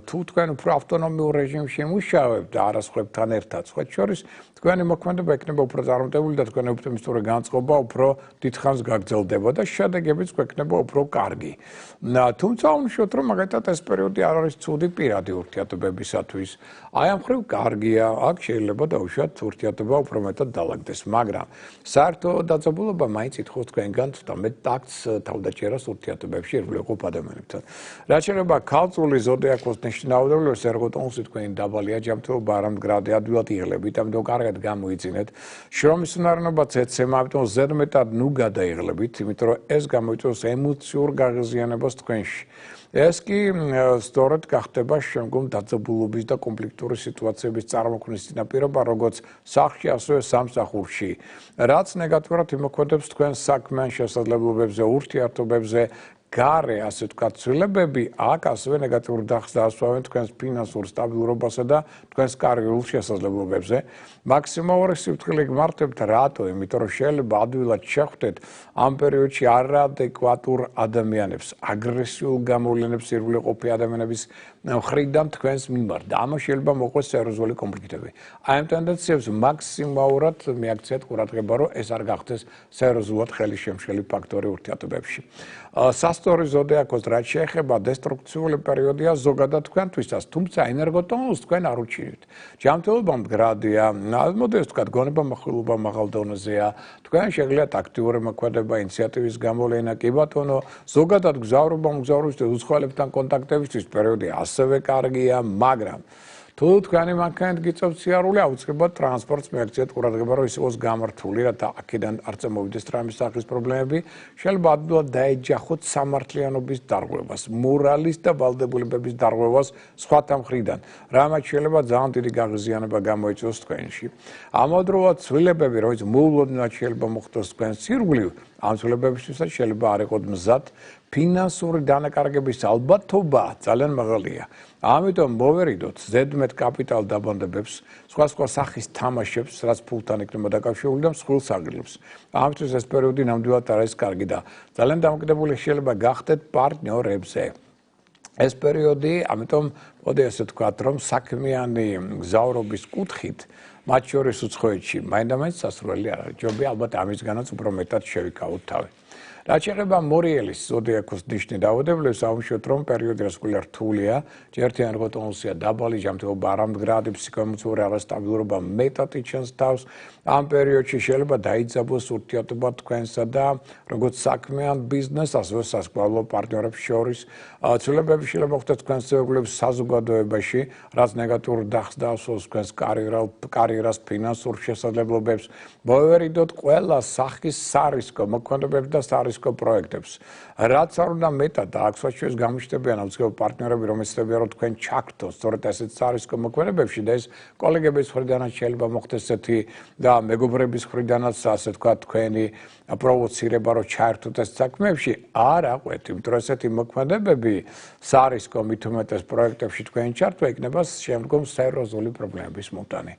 Speaker 1: თუ თქვენ უფრო ავტონომიურ რეჟიმში მუშაობთ და არასხვებთან ერთად, სხვათა შორის თქვენი მოქმედება იქნება უფრო წარმატებული და თქვენი ოპტიმისტური განწყობა უფრო დიდხანს გაგრძელდება და შედეგებიც გვექნება უფრო კარგი. თუმცა უნიშნოთ, რომ მაგალითად ეს პერიოდი არ არის ცუდი პირადი ურთიერთობებისათვის. აი ამ მხრივ კარგია, აქ შეიძლება დაუშვათ ურთიერთობა უფრო მეტად დაალაგდეს, მაგრამ საერთო დაძაბულობა მაინც ითხოვს თქვენგან ცოტა მეტ ტაქტს თავდაჭერას ურთიერთობებში ირგვლივყოფ ადამიანებთან. რაც შეიძლება ქალწული ზოდიაქოს ნიშნავდებლებს ერგოტონუსი თქვენი დაბალია ჯანმრთელობა არამდგრადი ადვილად იღლებით, ამიტომ კარგად გამოიწინეთ. შრომის უნარიანობაც ეცემა, ამიტომ ზედმეტად ნუ გადაიღლებით, იმიტომ რომ ეს გამოიწვევს ემოციურ გაღიზიანებას თქვენში. ეს კი სწორედ გახდება შემდგომ დაძაბულობის და კონფლიქტური სიტუაციების წარმოქმნის წინაპირობა, როგორც სახლში, ასევე სამსახურში. რაც ნეგატიურად იმოქმედებს თქვენს საქმიან შესაძლებლობებზე, ურთიერთობებზე, გარე, ასე ვთქვათ, ცვლილებები აქ ასევე ნეგატიურ დახს დაასვავენ თქვენს ფინანსურ სტაბილურობასა და თქვენს კარიერულ შესაძლებლობებზე. მაქსიმალური სიფრთხილე გმართებთ, რატო? იმიტომ რომ შეიძლება ადვილად შეხვდეთ ამ პერიოდში არაადეკვატურ ადამიანებს, აგრესიულ გამოვლენებს ირგვლივყოფი ადამიანების მხრიდან თქვენს მიმართ და ამას შეიძლება მოყვეს სერიოზული კონფლიქტები. აი ამ ტენდენციებს მაქსიმალურად მიაქციეთ ყურადღება, რომ ეს არ გახდეს სერიოზულად ხელისშემშელი ფაქტორი ურთიერთობებში. სასტორი ზოდიაქოს რაც შეეხება დესტრუქციული პერიოდია ზოგადად თქვენთვისაც, თუმცა ენერგოტონუსს თქვენ არ უჩიოთ. ჯანმრთელობა მდგრადია, მოდი ეს ვთქვათ, გონება מחვილობა მაღალ დონეზეა, თქვენ შეგიძლიათ აქტიური მოქმედება, ინიციატივის გამოვლენა, კი ბატონო, ზოგადად გზავრობა, მგზავრობის და უცხოელებთან კონტაქტებისთვის პერიოდი ასევე კარგია, მაგრამ თუ თქვენი მანქანით გიწევთ სიარული, აუცილებლად ტრანსპორტს მიაქციეთ ყურადღება, რომ ის იყოს გამართული, რათა აქედან არ წამოვიდეს ტრამვის სახის პრობლემები, შეიძლება ადვილად დაეჯახოთ სამართლიანობის დარღვევას, მორალის და ვალდებულებების დარღვევას სხვათა მხრიდან, რამაც შეიძლება ძალიან დიდი გაღიზიანება გამოიწვიოს თქვენში. ამავდროულად ცვლილებები, რომელიც მოულოდნელად შეიძლება მოხდეს თქვენს ირგვლივ, ამ ცვლილებებისთვისაც შეიძლება არ იყოთ მზად, ფინანსური დანაკარგების ალბათობა ძალიან მაღალია. ამიტომ მოვერიდოთ ზედმეტ კაპიტალ დაბანდებებს, სხვა სახის თამაშებს, რაც ფულთან იქნება დაკავშირებული და მსხვილ საგრილებს. ამისთვის ეს პერიოდი ნამდვილად არ არის კარგი და ძალიან დამოკიდებული შეიძლება გახდეთ პარტნიორებზე. ეს პერიოდი, ამიტომ მოდი ასე ვთქვათ, რომ საქმიანი გზავრობის კუთხით, მათ შორის უცხოეთში, მაინდა-მაინც სასურველი არ არის. ჯობია ალბათ ამისგანაც უფრო მეტად შევიკავოთ თავი. რაც შეეხება მორიელის ზოდიაქოს ნიშნით დაავადებლებს, აუშვეთ, რომ პერიოდი რასკვლელი რთულია, ჯერ ენერგოტონუსია დაბალი, ჯანმრთელობა არამდგრადი, ფსიქოემოციური არასტაბილურობა მეტად იჩენს თავს. ამ პერიოდში შეიძლება დაიძაბოს ურთიერთობა თქვენსა და როგორც საქმიან ბიზნესს, ასევე სასწავლო პარტნიორებს შორის. ცვლილებები შეიძლება მოხდეს თქვენს წევრებს საზოგადოებაში, რაც ნეგატიურ დახს დაასვავს თქვენს კარიერას, ფინანსურ შესაძლებლობებს. მოვერიდოთ ყველა სახის სარისკო მოქმედებებს და სარისკო პროექტებს. რაც არ უნდა მეტად და აქ სხვაჩვენს გამოჩნდებიან აუცილებლად პარტნიორები, რომელთაც treba თქვენ ჩაგდოთ სწორედ ასეთ სარისკო მოქმედებებში და ეს კოლეგების მხრიდანაც შეიძლება მოხდეს ესეთი და მეგობრების მხრიდანაც ასე ვთქვათ თქვენი პროვოცირება რომ ჩაერთოთ ეს საქმეებში არ აყვეთ, იმიტომ რომ ესეთი მოქმედებები სარისკო მით უმეტეს პროექტებში თქვენ ჩართვა იქნება შემდგომ სერიოზული პრობლემების მომტანი.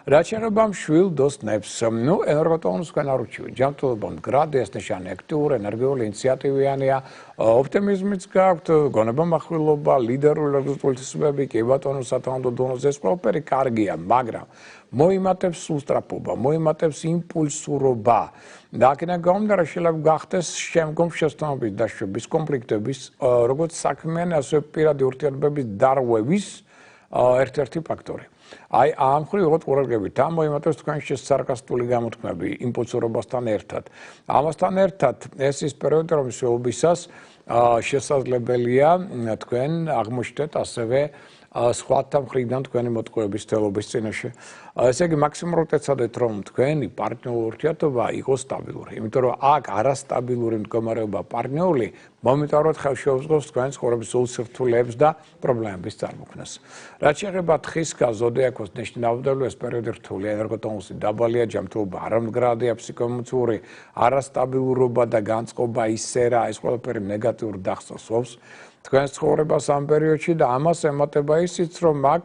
Speaker 1: რაც შეეხება მშვილ დოსნებს, ენერგოტონუსს თქვენ არ უჩიოთ. ჯანმრთელობა მდგრადი, ეს ნიშანი აქტიური, ენერგიული, ინიციატივიანია, ოპტიმიზმიც გაქვთ, გონება מחვილობა, ლიდერული რეზულტატები, კი ბატონო, სათანადო დონეზე ეს ყველაფერი კარგია, მაგრამ მოიმატებს უსწრაფობა, მოიმატებს იმპულსურობა. და აქედან გამომდინარე შეიძლება გახდეს შემდგომ შეცდომების დაშვების, კონფლიქტების, როგორც საქმიანი, ასევე პირადი ურთიერთობების დარღვევის ერთ-ერთი ფაქტორი. აი ამ მხრივ ვიყოთ ყურადღებით, ამ მოიმატებს თქვენში სარკასტული გამოთქმები იმპულსურობასთან ერთად. ამასთან ერთად ეს ის პერიოდი, რომ შეობისას შესაძლებელია თქვენ აღმოჩნდეთ ასევე სხვათა მხრიდან თქვენი მოტყუების თელობის წინაშე. ესე იგი მაქსიმალურად ეცადეთ, რომ თქვენი პარტნიორული ურთიერთობა იყოს სტაბილური. იმიტომ რომ აქ არასტაბილური მდგომარეობა პარტნიორული მომენტარულად ხელშეუწყობს თქვენს ცხოვრების სულ სირთულეებს და პრობლემების წარმოქმნას. რაც შეეხება თხისგან ზოდიაქოს ნიშნით დაავადებული, ეს პერიოდი რთულია, ენერგოტონუსი დაბალია, ჯანმრთელობა არამდგრადია, ფსიქოემოციური არასტაბილურობა და განწყობა ისერა, ეს ყველაფერი ნეგატიურ დახს ასვავს. თქვენს ცხოვრებას ამ პერიოდში და ამას ემატება ისიც, რომ აქ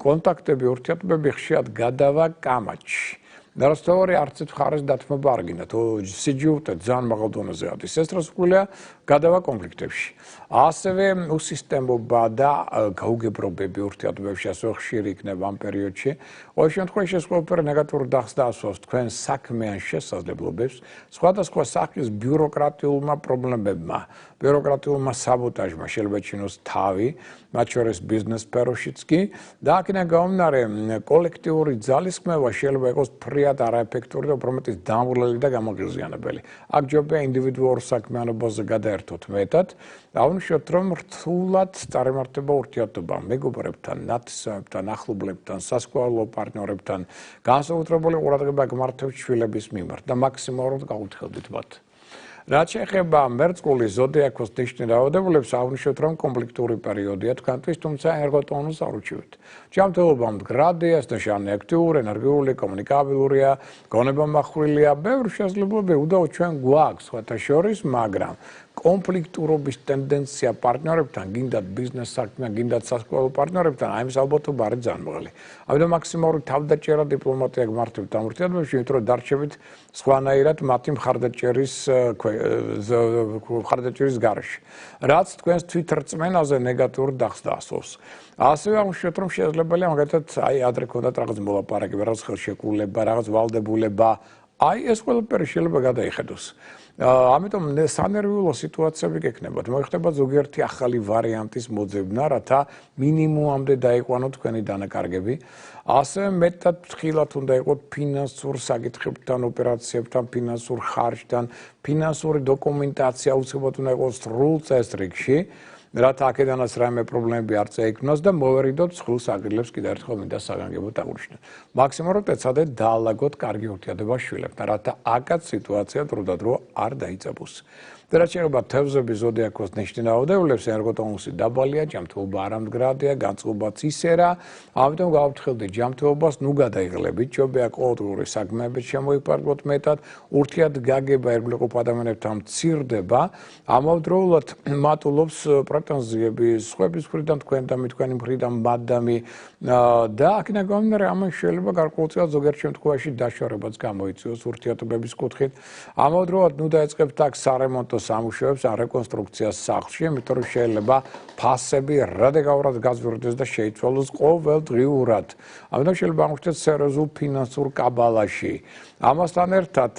Speaker 1: კონტაქტები, ურთიერთობები ხშირად გადავა კამათში. Darostore arcet მხარეს დათმობა არ გინდა, თუ სიჯუტე ძალიან მაღალ დონეზე არის. ეს რასკვლელია გადავა კონფლიქტებში. ასევე უსისტემობა და გაუგებრობები ურთიერთობებში ასევე ხშირი იქნება ამ პერიოდში. ყოველ შემთხვევაში ეს ყველაფერი ნეგატიურ დახს დაასვავს თქვენ საქმიან შესაძლებლობებს, სხვადასხვა სახის ბიუროკრატიულმა პრობლემებმა, ბიუროკრატიულმა საბოტაჟმა შეიძლება ჩინოს თავი, მათ შორის ბიზნეს სფეროშიც კი და აქედან გამომდინარე კოლექტიური ძალისხმევა შეიძლება იყოს ფრიად არაეფექტური და უფრო მეტიც დამღლელი და გამაღიზიანებელი. აქ ჯობია ინდივიდუალურ საქმიანობაზე გადაერთოთ მეტად, აუნიშნოთ რომ რთულად წარმართება ურთიერთობა მეგობრებთან, ნათესავებთან, ახლობლებთან, სასწავლო პარტნიორებთან, განსაკუთრებული ყურადღება გმართებთ შვილების მიმართ და მაქსიმალურად გაუთხელდით მათ. რაც შეეხება მერწყული ზოდიაქოს ნიშნით დაავადებულებს, აუნიშნოთ რომ კონფლიქტური პერიოდია თქვენთვის, თუმცა ენერგოტონუსს არ უჩიოთ. ჯანმრთელობა მდგრადია, ეს ნიშანი აქტიური, ენერგიული, კომუნიკაბელურია, გონება მახვილია, ბევრი შესაძლებლობები უდაოდ ჩვენ გვაქვს სხვათა შორის, მაგრამ კონფლიქტურობის ტენდენცია პარტნიორებთან, გინდათ ბიზნეს საქმე, გინდათ სასკოლო პარტნიორებთან, აი ეს ალბათობა არის ძალიან მაღალი. ამიტომ მაქსიმალური თავდაჭერა დიპლომატია გმართებთ ამ ურთიერთობებში, იმიტომ რომ დარჩებით სხვანაირად მათი მხარდაჭერის გარეშე. რაც თქვენს თვითრწმენაზე ნეგატიურ დახს დაასვავს. ასევე აღმოჩნდეთ, რომ შესაძლებელია მაგალითად აი ადრე ქონდათ რაღაც მოლაპარაკება, რაღაც ხელშეკრულება, რაღაც ვალდებულება, აი ეს ყველაფერი შეიძლება გადაიხედოს. ამიტომ სანერვიულო სიტუაციები გექნებათ. მოიხდება ზოგიერთი ახალი ვარიანტის მოძებნა, რათა მინიმუმამდე დაიყვანოთ თქვენი დანაკარგები. ასევე მეტად ფრთხილად უნდა იყოთ ფინანსურ საკითხებთან, ოპერაციებთან, ფინანსურ ხარჯთან, ფინანსური დოკუმენტაცია აუცილებლად უნდა იყოს სრულ წესრიგში. რათა აქედანაც რაიმე პრობლემები არ წაიქმნას და მოვერიდოთ მსხვილ საგრილებს კიდევ ერთხელ მინდა საგანგებოდ აღვნიშნოთ. მაქსიმალურად ეცადეთ დაალაგოთ კარგი ურთიერთობა შვილებთან, რათა აქაც სიტუაცია დროდადრო არ დაიწყოს. რაც შეეხება თევზების ზოდიაქოს ნიშნავდებულებს, ენერგოტონუსი დაბალია, ჯანმრთელობა არამდგრადია, განწყობაც ისერა, ამიტომ გავაფრთხილდით ჯანმრთელობას, ნუ გადაიღლებით, ჯობია ყოველდღიური საქმეებით შემოიფარგლოთ მეტად, ურთიერთგაგება ერთგულყოფ ადამიანებთან მცირდება, ამავდროულად მატულობს პრეტენზიები სხვების მხრიდან, თქვენი მხრიდან მადამი და აქედან გამომდინარე, ამან შეიძლება გარკვეულწილად ზოგიერთ შემთხვევაში დაშორებაც გამოიწვიოს ურთიერთობების კუთხით. ამავდროულად ნუ დაეწყებთ აქ სარემონტო სამუშაოებს ან რეკონსტრუქციას სახლში, იმიტომ რომ შეიძლება ფასები რადიკალურად გაზვირდეს და შეიცვალოს ყოველდღიურად. ამიტომ შეიძლება აღმოჩნდეთ სერიოზულ ფინანსურ კაბალაში. ამასთან ერთად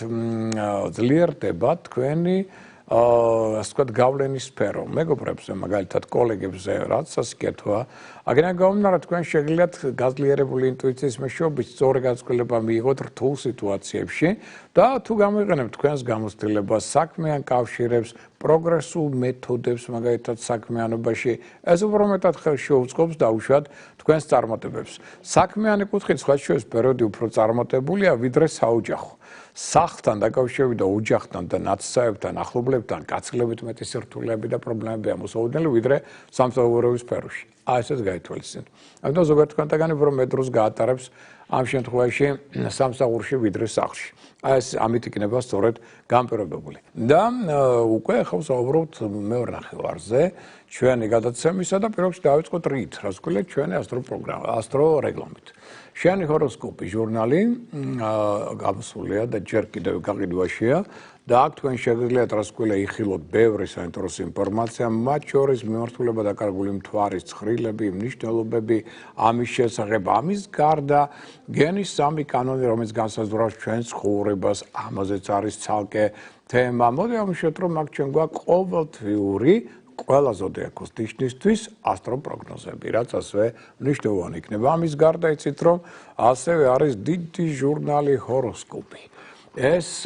Speaker 1: ძლიერდება თქვენი ასე ვთქვათ, გავლენის სფერო. მეგობრებზე, მაგალითად, კოლეგებზე, რაც სასიკეთოა. აქედან გამომდინარე, თქვენ შეგიძლიათ გაძლიერებული ინტუიციის მეშვეობით სწორი განწყვილება მიიღოთ რთულ სიტუაციებში და თუ გამოიყენებთ თქვენს გამოცდილებას, საქმიან კავშირებს, პროგრესულ მეთოდებს, მაგალითად, საქმიანობაში, ეს უფრო მეტად ხელს შეუწყობს დაუშვათ თქვენს წარმატებებს. საქმიანი კუთხით სხვა შორის პერიოდი უფრო წარმატებულია, ვიდრე საოჯახო. სახლთან დაკავშირებით და ოჯახთან და ნათესავებთან, ახლობლებთან, გაცილებით მეტი სირთულეები და პრობლემები ამოსაოდნელი, ვიდრე სამსახურების სფეროში. აი ესეც გაითვალისწინეთ. ამიტომ ზოგიერთ თქვენთაგანი უფრო მეტ დროს გაატარებს ამ შემთხვევაში სამსახურში ვიდრე სახლში. აი ეს ამით იქნება სწორედ განპირობებული. და უკვე ახლა ვსაუბრობთ მეორე ნახევარზე, ჩვენი გადაცემისა და პირველში დავიწყოთ რით, რაც ქვია ჩვენი ასტრორეგლამით. შენი ჰოროსკოპი ჟურნალი გამოსულია და ჯერ კიდევ გაყიდვაშია და აქ თქვენ შეგიძლიათ რაც ქვია იხილოთ ბევრი საინტერესო ინფორმაცია, მათ შორის მიმართულება დაკარგული მთვარის ცხრილები, მნიშვნელობები, ამის შესახებ, ამის გარდა გენის 3 კანონი, რომელიც განსაზღვრავს ჩვენს ცხოვრებას, ამაზეც არის ცალკე თემა. მოდი ამშვიდობ, რომ აქ ჩვენ გვაქვს ყოველთვიური ყველა ზოდიაქოს ნიშნისთვის ასტროპროგნოზები, რაც ასევე მნიშვნელოვანი იქნება. ამის გარდა იცით, რომ ასევე არის დიდი ჟურნალი ჰოროსკოპი. ეს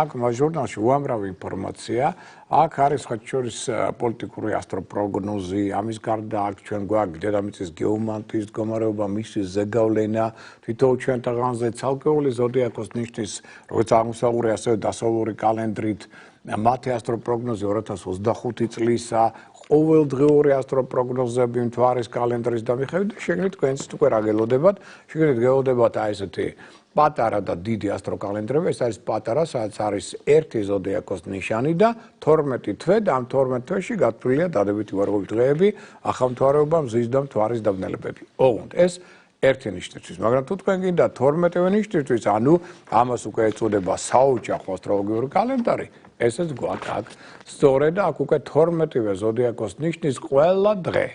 Speaker 1: აქ ჟურნალში უამრავი ინფორმაცია, აქ არის მათ შორის პოლიტიკური ასტროპროგნოზი, ამის გარდა აქ ჩვენ გვაქვს დედამიწის გეომანტიის მდგომარეობა, მისი ზეგავლენა, თითოეულ ჩვენთაგანზე ცალკეული ზოდიაქოს ნიშნის, როგორც აღმოსავლური, ასევე დასავლური კალენდრით, მათი ასტროპროგნოზი 2025 წლისა, ყოველდღიური ასტროპროგნოზები მთვარის კალენდრის და მიხედვით შეგიძლიათ თქვენც უკვე რა გელოდებათ, შეგიძლიათ გელოდებათ აი ესეთი პატარა და დიდი ასტროკალენდრები, ეს არის პატარა, სადაც არის ერთი ზოდიაქოს ნიშანი და 12 თვე და ამ 12 თვეში გათვლილია დადებითი ვარღობის დღეები, ახალმთვარეობა, მზის და მთვარის დაბნელებები. ოღონდ ეს ერთი ნიშნისთვის, მაგრამ თუ თქვენ გინდა 12-ვე ნიშნისთვის, ანუ ამას უკვე ეწოდება საოჯახო ასტროლოგიური კალენდარი, ესეც გვაქვს აქ. სწორედ აქ უკვე 12-ვე ზოდიაქოს ნიშნის ყველა დღე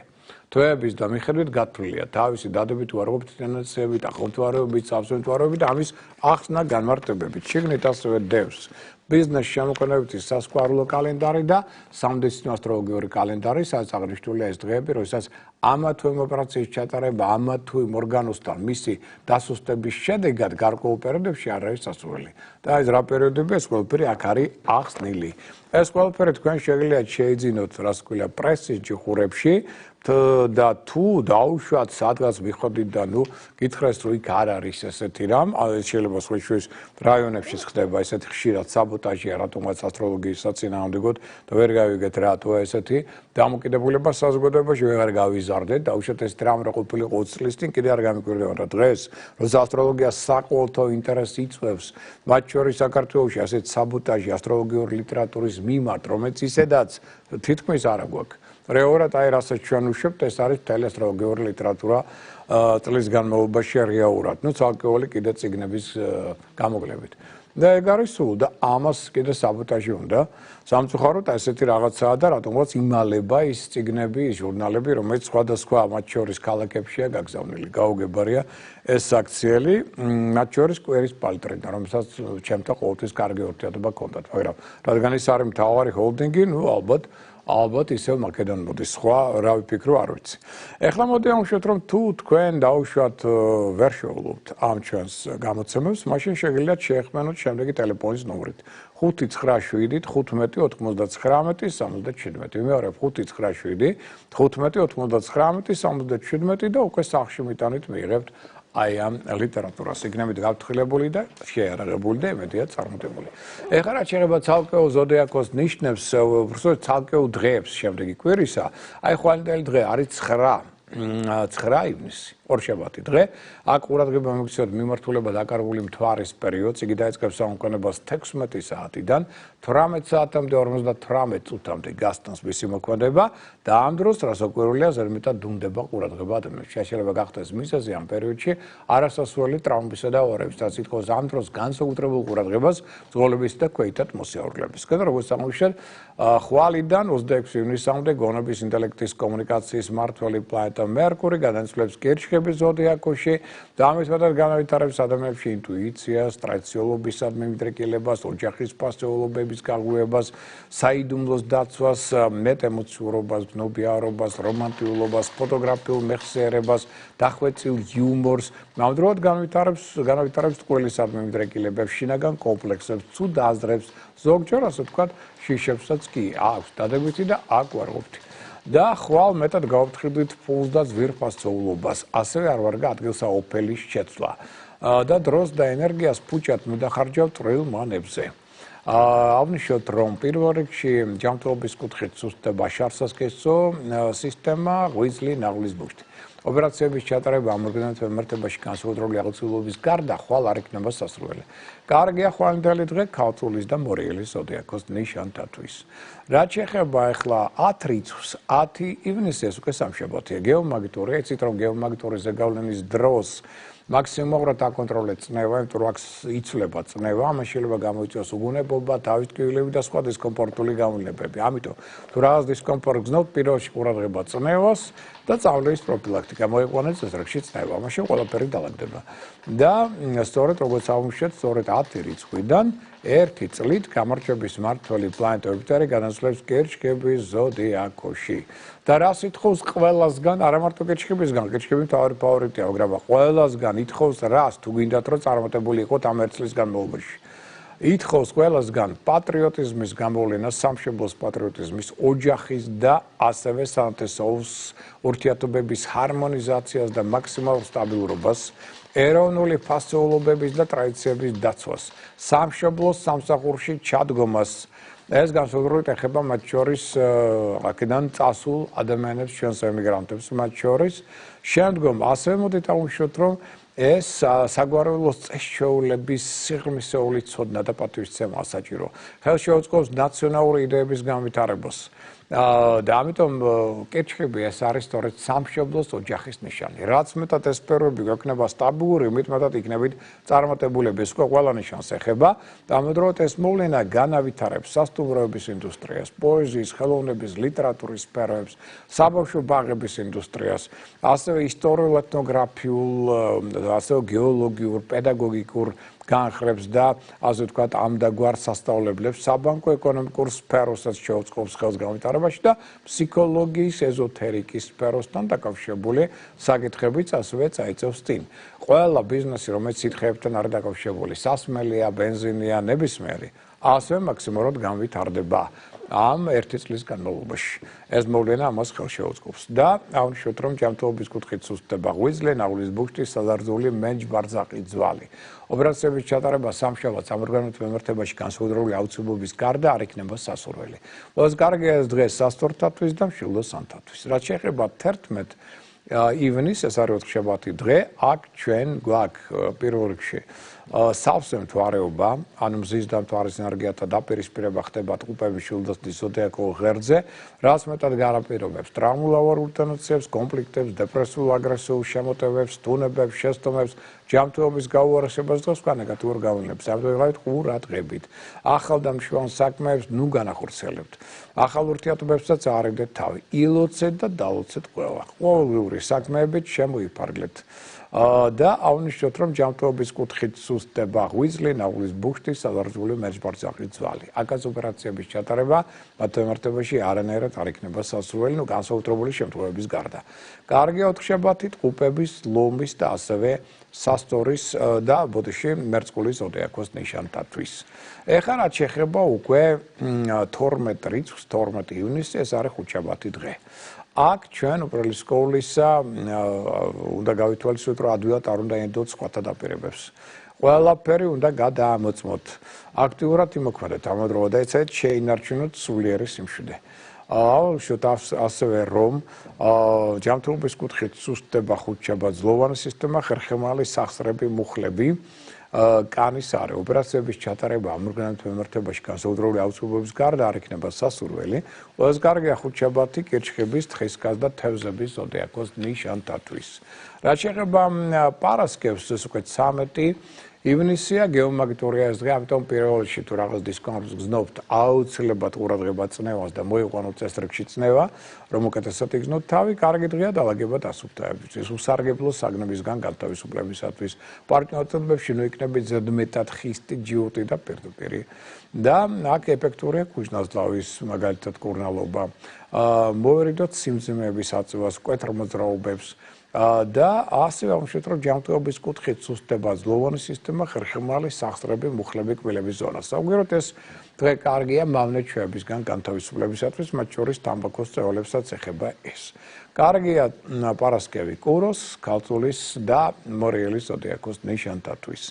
Speaker 1: თვეების და მიხედვით გათვლილია თავისი დადებითი ვარღობით, ტენდენციებით, ახალმთვარეობით, სავსემთვარეობით, ამის ახსნა განმარტებებით. შეგნით ასევე დევს ბიზნეს შემოქმედებითი სასკვარლო კალენდარი და სამდეცინო ასტროლოგიური კალენდარი, სადაც აღნიშნულია ეს დღეები, როდესაც ამა თუ იმ ოპერაციის ჩატარება, ამა თუ იმ ორგანოსთან მისი დასუსტების შედეგად გარკვეულ პერიოდებში არ არის სასურველი. და ეს რა პერიოდები, ეს ყველაფერი აქ არის ახსნილი. ეს ყველაფერი თქვენ შეგიძლიათ შეიძინოთ, რაც ქვია პრესის ჯიხურებში და თუ დაუშვათ სადღაც მიხვდით და ნუ გითხრეს რომ იქ არ არის ესეთი რამ, შეიძლება სხვა რაიონებში ხდება ესეთი ხშირად საბოტაჟია, რატომაც ასტროლოგიის საწინააღმდეგოდ და ვერ გავიგეთ რატო ესეთი დამოკიდებულება საზოგადოებაში ვეღარ გავიზარდეთ. დაუშვათ ეს რამ რა ყოფილიყო 20 წლის წინ კიდე არ გამიკვირდება და დღეს როცა ასტროლოგია საყოველთაო ინტერესს იწვევს, მათ შორის საქართველოში ასეთ საბოტაჟი ასტროლოგიური ლიტერატურის მიმართ, რომელიც ისედაც თითქმის არ აქვს. რეალურად აი რასაც ჩვენ ვუშვებთ, ეს არის მთელი ასტროლოგიური ლიტერატურა წლის განმავლობაში რეალურად. ნუ ცალკეული კიდე წიგნების გამოკლებით. და ეგ არის სულ და ამას კიდე საბოტაჟი უნდა. სამწუხაროდ ესეთი რაღაცაა და რატომღაც იმალება ის წიგნები, ის ჟურნალები, რომელიც სხვადასხვა მათ შორის ქალაქებშია გაგზავნილი. გაუგებარია ეს საქციელი, მათ შორის კვერის პალტრიდან, რომელსაც ჩემთან ყოველთვის კარგი ურთიერთობა ჰქონდათ, მაგრამ რადგან ის არის მთავარი ჰოლდინგი, ნუ ალბათ ისევ მაკედონ მოდის, სხვა რა ვიფიქრო არ ვიცი. ეხლა მოდი ამშვათ რომ თუ თქვენ დაუშვათ ვერ შეულობთ ამ ჩვენს გამოცემებს, მაშინ შეგიძლიათ შეეხმიანოთ შემდეგი ტელეფონის ნომრით 597 15 99 77. ვიმეორებ 597 15 99 77 და უკვე სახში მიტანით მიიღებთ აი ამ ლიტერატურას იქნებით გავთხილებული და შეიარაღებული და იმედია წარმატებული. ეხლა რაც შეეხება ცალკეულ ზოდიაქოს ნიშნებს, უბრალოდ ცალკეულ დღეებს შემდეგი კვირისა, აი ხვალინდელი დღე არის 9 ივნისი, ორშაბათი დღე. აქ ყურადღება მოგცემთ მიმართულება დაკარგული მთვარის პერიოდს, იგი დაიწყებს საუკუნეობას 16 საათიდან 18 საათამდე 58 წუთამდე გასტანს მისი მოქმედება და ამ დროს რასაკვირველია ზედმეტად დუმდება ყურადღება ადამიანს. შეიძლება გახდეს მიზეზი ამ პერიოდში არასასურველი ტრავმებისა და ავარიებისას ითხოვს ამ დროს განსაკუთრებულ ყურადღებას მძღოლების და ქვეითად მოსიარულეებისგან, როგორც აღმოჩნდა ხვალიდან 26 ივნისამდე გონების ინტელექტის კომუნიკაციის მმართველი პლანეტა მერკური განაცვლებს კირჩხების ზოდიაქოში და ამის მეტად განავითარებს ადამიანებში ინტუიციას, ტრადიციულობისადმი მიდრეკილებას, ოჯახის ფასეულობების გაღვივებას, საიდუმლოს დაცვას, მეტ ემოციურობას, ბნობიარობას, რომანტიულობას, ფოტოგრაფიულ მეხსიერებას, დახვეწილ იუმორს, ნამდვილად განავითარებს ტყუილისადმი მიდრეკილებებს, შინაგან კომპლექსებს, ცუდ აზრებს, ზოგჯერ ასე ვთქვათ, შიშებსაც კი აქვს დადებითი და აქ ვარყოფთი. და ხვალ მეტად გავფრთხილდით ფულს და ძვირფასეულობას, ასევე არ ვარგა ადგილსაოფელის შეცვლა და დროს და ენერგიას ფუჭად მიდახარჯავ წვრილ მანებზე. აღნიშნოთ, რომ პირველ რიგში ჯანმრთელობის კუთხით სუსტდება შარსასქესო სისტემა, ღვიძლი, ნაღლის ბუშტი. ოპერაციების ჩატარება ამ ორგანოებაში განსაკუთრებული აღწერილობის გარდა ხვალ არ იქნება სასურველი. კარგია ხვალინდელი დღე ქალწულის და მორიელის ზოდიაქოს ნიშანთათვის. რაც შეეხება ახლა 10 რიცხვს, 10 ივნისი ეს უკვე სამშაბათია. გეომაგნიტური, იცით რომ გეომაგნიტური ზეგავლენის დროს მაქსიმუმად აკონტროლეთ წნევა, იმიტომ რომ აქ იცვლება წნევა, ამას შეიძლება გამოიწვიოს უგუნებობა, თავის ტკივილები და სხვა დისკომფორტული გამონებები. ამიტომ თუ რაღაც დისკომფორტს გზნობთ, პირველში ყურადღება წნევას და წავლების პროფილაქტიკა მოიყვანეთ ეს რიგში წნევა, მაშინ ყველაფერი დაალაგდება. და სწორედ როგორც აღმოჩნდეთ, სწორედ 10 რიცხვიდან 1 წლით გამარჯვების მმართველი პლანეტა იუპიტერი განასვლებს კირჩხების ზოდიაქოში. და რას ითხოვს ყველასგან, არა მარტო კირჩხებისგან, კირჩხები მთავარი ფავორიტია, მაგრამ ყველასგან ითხოვს რას, თუ გინდათ რომ წარმატებული იყოთ ამ 1 წლის განმავლობაში. ითხოვს ყველასგან პატრიოტიზმის გამოვლენას, სამშობლოს პატრიოტიზმის, ოჯახის და ასევე საერთაშორისო ურთიერთობების ჰარმონიზაციას და მაქსიმალურ სტაბილურობას, ეროვნული ფასეულობების და ტრადიციების დაცვას, სამშობლოს სამსახურში ჩადგომას. ეს განსაკუთრებით ეხება მათ შორის აქედან წასულ ადამიანებს, ჩვენს ემიგრანტებს მათ შორის. შემდგომ ასევე მოდით აღვნიშნოთ, რომ ეს საგვარეულოს წესჩეულების სიღრმისეული ცოდნა და პატივისცემა საჭირო. ხელს შეუწყობს ნაციონალური იდეების განვითარებას. და ამიტომ კირჩხები ეს არის სწორედ სამშობლოს ოჯახის ნიშანი. რაც მეტად ეს სფეროები გვექნება სტაბილური, მით მეტად იქნებით წარმატებულები. ეს უკვე ყველა ნიშანს ეხება. ამავდროულად ეს მოვლენა განავითარებს სასტუმროების ინდუსტრიას, პოეზიის, ხელოვნების, ლიტერატურის სფეროებს, საბავშვო ბაღების ინდუსტრიას, ასევე ისტორიულ, ეთნოგრაფიულ, ასევე გეოლოგიურ, პედაგოგიკურ განხრებს და ასე ვთქვათ ამდაგვარ სასწავლებლებს საბანკო ეკონომიკურ სფეროსაც შეუწყობს ხელს განვითარებაში და ფსიქოლოგიის, ეზოთერიკის სფეროსთან დაკავშირებული საკითხებიც ასევე წაიწევს წინ. ყველა ბიზნესი, რომელიც სითხეებთან არის დაკავშირებული, სასმელია, ბენზინია, ნებისმიერი, ასევე მაქსიმალურად განვითარდება ამ ერთი წლის განმავლობაში. ეს მოვლენა ამას ხელს შეუწყობს და აღნიშნოთ, რომ ჯანმრთელობის კუთხით სუსტდება ღვიძლი, ნაღვლის ბუჩქი, საზარძული, მენჯ-ბარძაყი, ძვალი. ოპერაციების ჩატარება სამშაბათს სამორგანოთა მემართებაში განსაკუთრებული აუცილებლობის გარდა არ იქნება სასურველი. ყველაზე კარგია ეს დღე სასწორთათვის და მშვილდოსანთათვის. რაც შეეხება 11 ივნისს, ეს არის ოთხშაბათი დღე, აქ ჩვენ გვაქვს პირველ რიგში სავსე მთვარეობა, ანუ მზის და მთვარის ენერგიათა დაპირისპირება ხდება ტყუპების მშვილდოსნის ზოდიაკურ ღერძზე, რაც მეტად განაპირობებს ტრაუმულ ავარიულ ტენდენციებს, კონფლიქტებს, დეპრესიულ აგრესიულ შემოტევებს, თუნებებს, შეცდომებს, ჯანმრთელობის გაუარესებას და სხვა ნეგატიურ გავლენებს. ამიტომაც ყურადღებით. ახალ და მშრალ საქმეებს ნუ განახორციელებთ. ახალ ურთიერთობებსაც აარიდეთ თავი. ილოცეთ და დაულოცეთ ყველა. ყოველგვარი საქმეებით შემოიფარგლეთ. და აღნიშნოთ, რომ ჯანმრთელობის კუთხით სუსტდება ღვიძლი, ნაღვლის ბუჩქი, საზარძული, მენჯ-ბარძაყი, ძვალი. აკაც ოპერაციების ჩატარება მათ მემართებაში არანაირად არ იქნება სასურველი, განსაკუთრებული შემთხვევების გარდა. კარგია ოთხშაბათი ტყუპების, ლომის და ასევე სასტორის და ბოდიში მერწყულის ზოდიაქოს ნიშანთათვის. ეხლა რაც შეეხება უკვე 12 რიცხვს, 12 ივნისს, ეს არის ხუთშაბათი დღე. აქ ჩვენ უპირველეს სკოლისა უნდა გავითვალისწინოთ, რომ ადვილად არ უნდა ენდოთ სხვათა დაპირებებს. ყველაფერი უნდა გადაამოწმოთ. აქტიურად იმოქმედეთ ამავდროულად და ეცადეთ შეინარჩუნოთ სულიერი სიმშვიდე. ავშოთ ასევე რომ ჯანმრთელობის კუთხით სუსტდება ხუთშაბათს ძლოვანი სისტემა, ხერხემალი, სახსრები, მუხლები. კანის არე ოპერაციების ჩატარება ამორგანოთა მემართებაში განსაკუთრებული აუცილებლობის გარდა არ იქნება სასურველი. ყველაზე კარგია ხუთშაბათი კირჩხიბის, თხისკას და თევზების ზოდიაქოს ნიშანთათვის. რაც შეეხება პარასკევს, ეს უკვე 13 ივნისია, გეომაგნიტურია ეს დღე, ამიტომ პირველ რიგში თუ რაღაც დისკომფორტს გრძნობთ, აუცილებლად ყურადღება წნევას და მოიყვანოთ წესრიგში წნევა, რომ უკეთესად იგრძნოთ თავი, კარგი დღეა დალაგება დასუფთავებისთვის, უსარგებლო საგნებისგან გათავისუფლებისათვის, პარტნიორობებში ნუ იქნებით ზედმეტად ხისტი, ჯიუტი და პირდაპირი. და აქ ეფექტურია კუჟნაზლავის მაგალითად კურნალობა. მოვერიდოთ სიმძიმეების აწევას, მკვეთრ მოძრაობებს. და ასევე აღნიშნეთ, რომ ჯანმრთელობის კუთხით სუსტდება ძლოვანი სისტემა, ხერხემალი, სახსრები, მუხლები, კბილების ზონა. საუბრობთ ეს დღე კარგია მავნე ჩვევებისგან განთავისუფლებისათვის, მათ შორის თამბაქოს წევალებსაც ეხება ეს. კარგია პარასკევი კუროს, ქალწულის და მორიელის ზოდიაქოს ნიშანთათვის.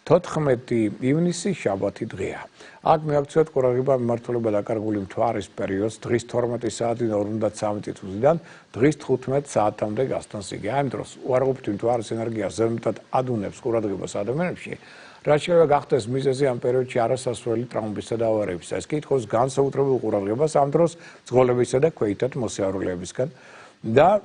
Speaker 1: 14 ივნისი შაბათი დღეა. აქ მიაქციოთ ყურადღება მიმართულება დაკარგული მთვარის პერიოდს დღის 12 საათიდან 53-დან დღის 15 საათამდე გასტანს იგი. ამ დროს უარყოფითი მთვარის ენერგია ზემოთ ადუნებს ყურადღებას ადამიანებში, რაც შეიძლება გახდეს მიზეზი ამ პერიოდში არასასურველი ტრაუმებისა და ავარიებისა. ეს კითხავს განსაკუთრებულ ყურადღებას ამ დროს ძღოლებისა და ქვეითად მოსიარულეებისგან. და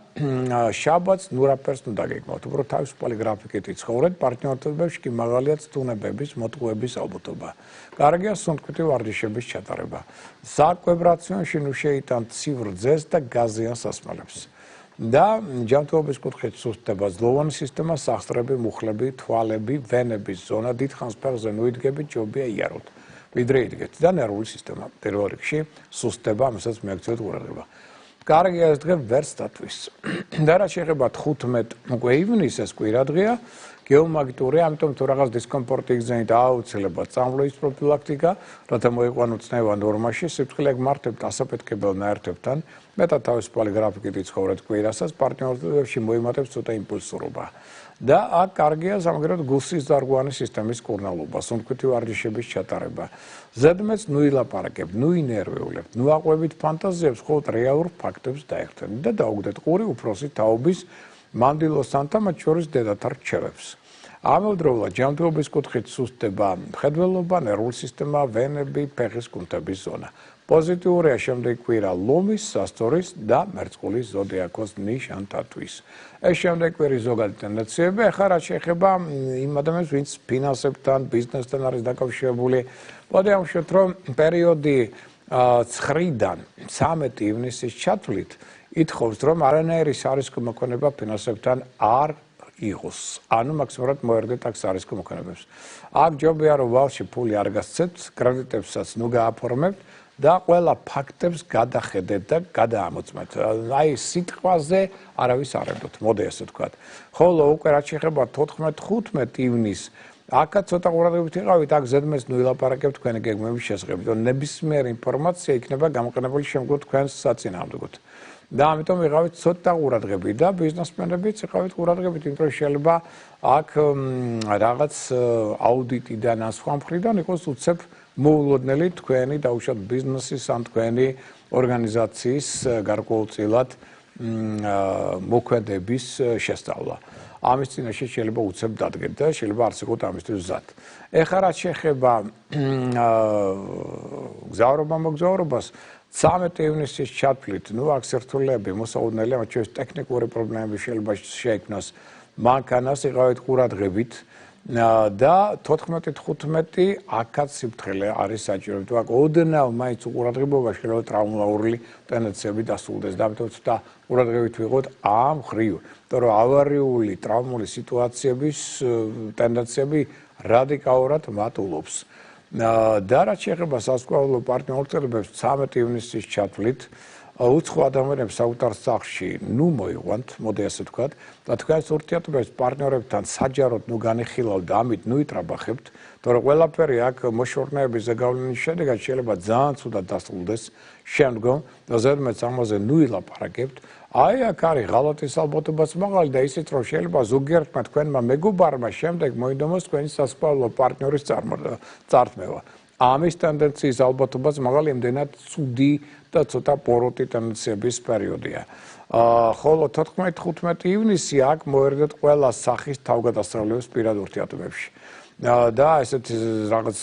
Speaker 1: შაბათს ნურაფერს ნუ დაგეკმოთ. უბრალოდ თავისუფალი გრაფიკით იცხოვრეთ, პარტნიორობებში კი მაღალია წუნებების, მოტყუების ალბათობა. კარგია სუნთქვითი ვარჯიშების ჩატარება. საკვებ რაციონში ნუ შეიტანთ ცივ რძეს და გაზიან სასმელებს. და ჯანმრთელობის კუთხით სუსტდება ძლოვანი სისტემა, სახსრები, მუხლები, თვალები, ვენების ზონა, დიდხანს ფეხზე ნუ იდგებით, ჯობია იაროთ. ვიდრე იდგეთ და ნერვული სისტემა პირველ რიგში სუსტდება, ამასაც მიაქციოთ ყურადღება. კარგია ეს დღე ვერსტათვის. და რაც შეეხება 15 უკვე ივნისს, ეს კვირა დღეა, გეომაგნიტურია, ამიტომ თუ რაღაც დისკომფორტი იგრძენით, აუცილებლად წამვლელის პროფილაქტიკა, რათა მოიყვანოთ წნევა ნორმაში, სიფრთხილე გმართებთ ასაფეთქებელ ნაერთებთან, მეტად თავისუფალი გრაფიკით იცხოვრეთ კვირასაც, პარტნიორობებში მოიმატებს ცოტა იმპულსურობა. და აქ კარგია სამაგერად გულსის დარგვანი სისტემის კურნალობა, სუნთქვითი ვარჯიშების ჩატარება. ზედმეტს ნუ ილაპარაკებთ, ნუ ინერვიულებთ, ნუ აყვებით ფანტაზიებს, მხოლოდ რეალურ ფაქტებს დაეხმაროთ და დაუგდეთ ყური უფროსი თაობის მანდილოსთან და მათ შორის დედათა რჩევებს. ამავდროულად ჯანმრთელობის კუთხით სუსტდება მხედველობა, ნერვული სისტემა, ვენები, ფეხის კუნთების ზონა. პოზიტიურია შემდეგ კვირა ლომის, სასტორის და მერწყულის ზოდიაქოს ნიშანთათვის. ეს შემდეგ კვირის ზოგადი ტენდენციები, ახლა რაც შეეხება იმ ადამიანებს, ვინც ფინანსებთან, ბიზნესთან არის დაკავშირებული, მოდი ამშვიდეთ, რომ პერიოდი 9-დან 13 ივნისის ჩათვლით ითხოვს, რომ არანაირი სარისკო მოქმედება ფინანსებთან არ იყოს. ანუ მაქსიმალურად მოერდეთ აქ სარისკო მოქმედებებს. აქ ჯობია რომ ვალში ფული არ გასცეთ, კრედიტებსაც ნუ გააფორმებთ და ყველა ფაქტებს გადახედეთ და გადაამოწმეთ. აი სიტყვაზე არავის არ ებდოთ, მოდი ასე ვთქვათ. ხოლო უკვე რაც შეეხება 14-15 ივნისს აქაც ცოტა ყურადღებით იყავით, აქ ზედმეტს ნულაპარაკებთ თქვენი გეგმების შესახებ, რომ ნებისმიერი ინფორმაცია იქნება გამოყენებული შემდგომ თქვენს საწინააღმდეგოდ. და ამიტომ იყავით ცოტა ყურადღებით და ბიზნესმენებიც იყავით ყურადღებით, იმიტომ რომ შეიძლება აქ რაღაც აუდიტიდან ან სხვა მხრიდან იყოს უცებ მოულოდნელი თქვენი დაუშვათ ბიზნესის ან თქვენი ორგანიზაციის გარკვეულწილად მოქმედების შესწავლა. ამის წინაშე შეიძლება უცებ დადგეთ და შეიძლება არსებობ ამისთვის მზად. ეხლა რაც შეეხება მოგზაურობას 13 ივნისის ჩათვლით, აქ სირთულეები მოსაუბრებელი, მათ შორის ტექნიკური პრობლემები შეიძლება შეექმნას მანქანას იყავით ყურადღებით და 14-15 აქაც სიფრთხილე არის საჭირო. თუ აქ ოდნავ მაინც უყურადღებობა შეიძლება ტრავმაული ტენდენციები დასრულდეს და ამიტომ ცოტა ყურადღებით ვიყოთ ამ ხრივ, იმიტომ რომ ავარიული ტრავმული სიტუაციების ტენდენციები რადიკალურად მატულობს. და რაც შეეხება სასწავლო პარტნიორობებს 13 ივნისის ჩათვლით უცხო ადამიანებს საუთარ სახლში მოიყვანთ, მოდი ასე ვთქვათ, და თქვენს ურთიერთობებს პარტნიორებთან საჯაროდ განეხილავთ და ამით იტრაბახებთ, თორე ყველაფერი აქ მოშორნეების ზეგავლენის შედეგად შეიძლება ძალიან ცუდად დასრულდეს შემდგომ და ზედმეტ ამაზე ილაპარაკებთ. აი აქ არის ღალატის ალბათობაც მაღალი და ისიც რომ შეიძლება ზოგიერთმა თქვენმა მეგობარმა შემდეგ მოინდომოს თქვენი სასწავლო პარტნიორის წართმევა. ამის ტენდენციის ალბათობაც მაღალი, იმდენად ცუდი და ცოტა პოროტი ტენდენციების პერიოდია. ხოლო 14-15 ივნისი აქ მოერიდეთ ყველა სახის თავგადასავლების პირად ურთიერთობებში. და ესეთ რაღაც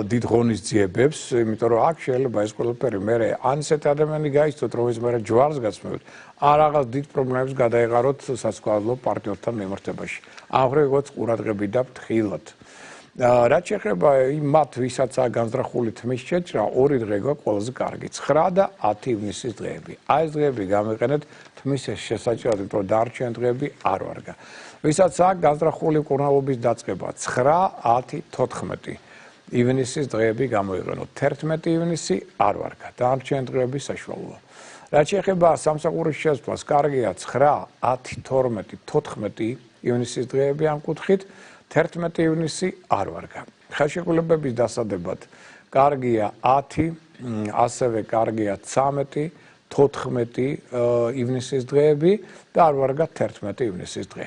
Speaker 1: დიდ ღონისძიებებს, იმიტომ რომ აქ შეიძლება ეს ყველაფერი მერე ან ესეთ ადამიანი გაიცნოთ, რომელიც მერე ჯვარს გაცმევთ, ან რაღაც დიდ პრობლემებს გადაეღაროთ სასწავლო პარტნიორთან მიმართებაში. ამ ხრივაც ყურადღებით და ფრთხილად. რაც შეეხება მათ, ვისაც განზრახული თმის შეჭრა, 2 დღე გვაქვს ყველაზე კარგი, 9 და 10 ივნისის დღეები. აი ეს დღეები გამიყენეთ თმის შესაჭრად, იმიტომ რომ დარჩენ დღეები არ ვარგა. ვისაც აქვს განზრახული მკურნალობის დაწყება 9, 10, 14 ივნისის დღეები გამოიყენოთ. 11 ივნისი არ ვარგა. დარჩენ დღეები საშუალოა. რაც შეეხება სამსახურის შესვლას, კარგია 9, 10, 12, 14 ივნისის დღეები ამ კუთხით. 11 ივნისი არ ვარგა. ხელშეკრულებების დასადებად კარგია 10, ასევე კარგია 13, 14 ივნისის დღეები და არ ვარგა 11 ივნისის დღე.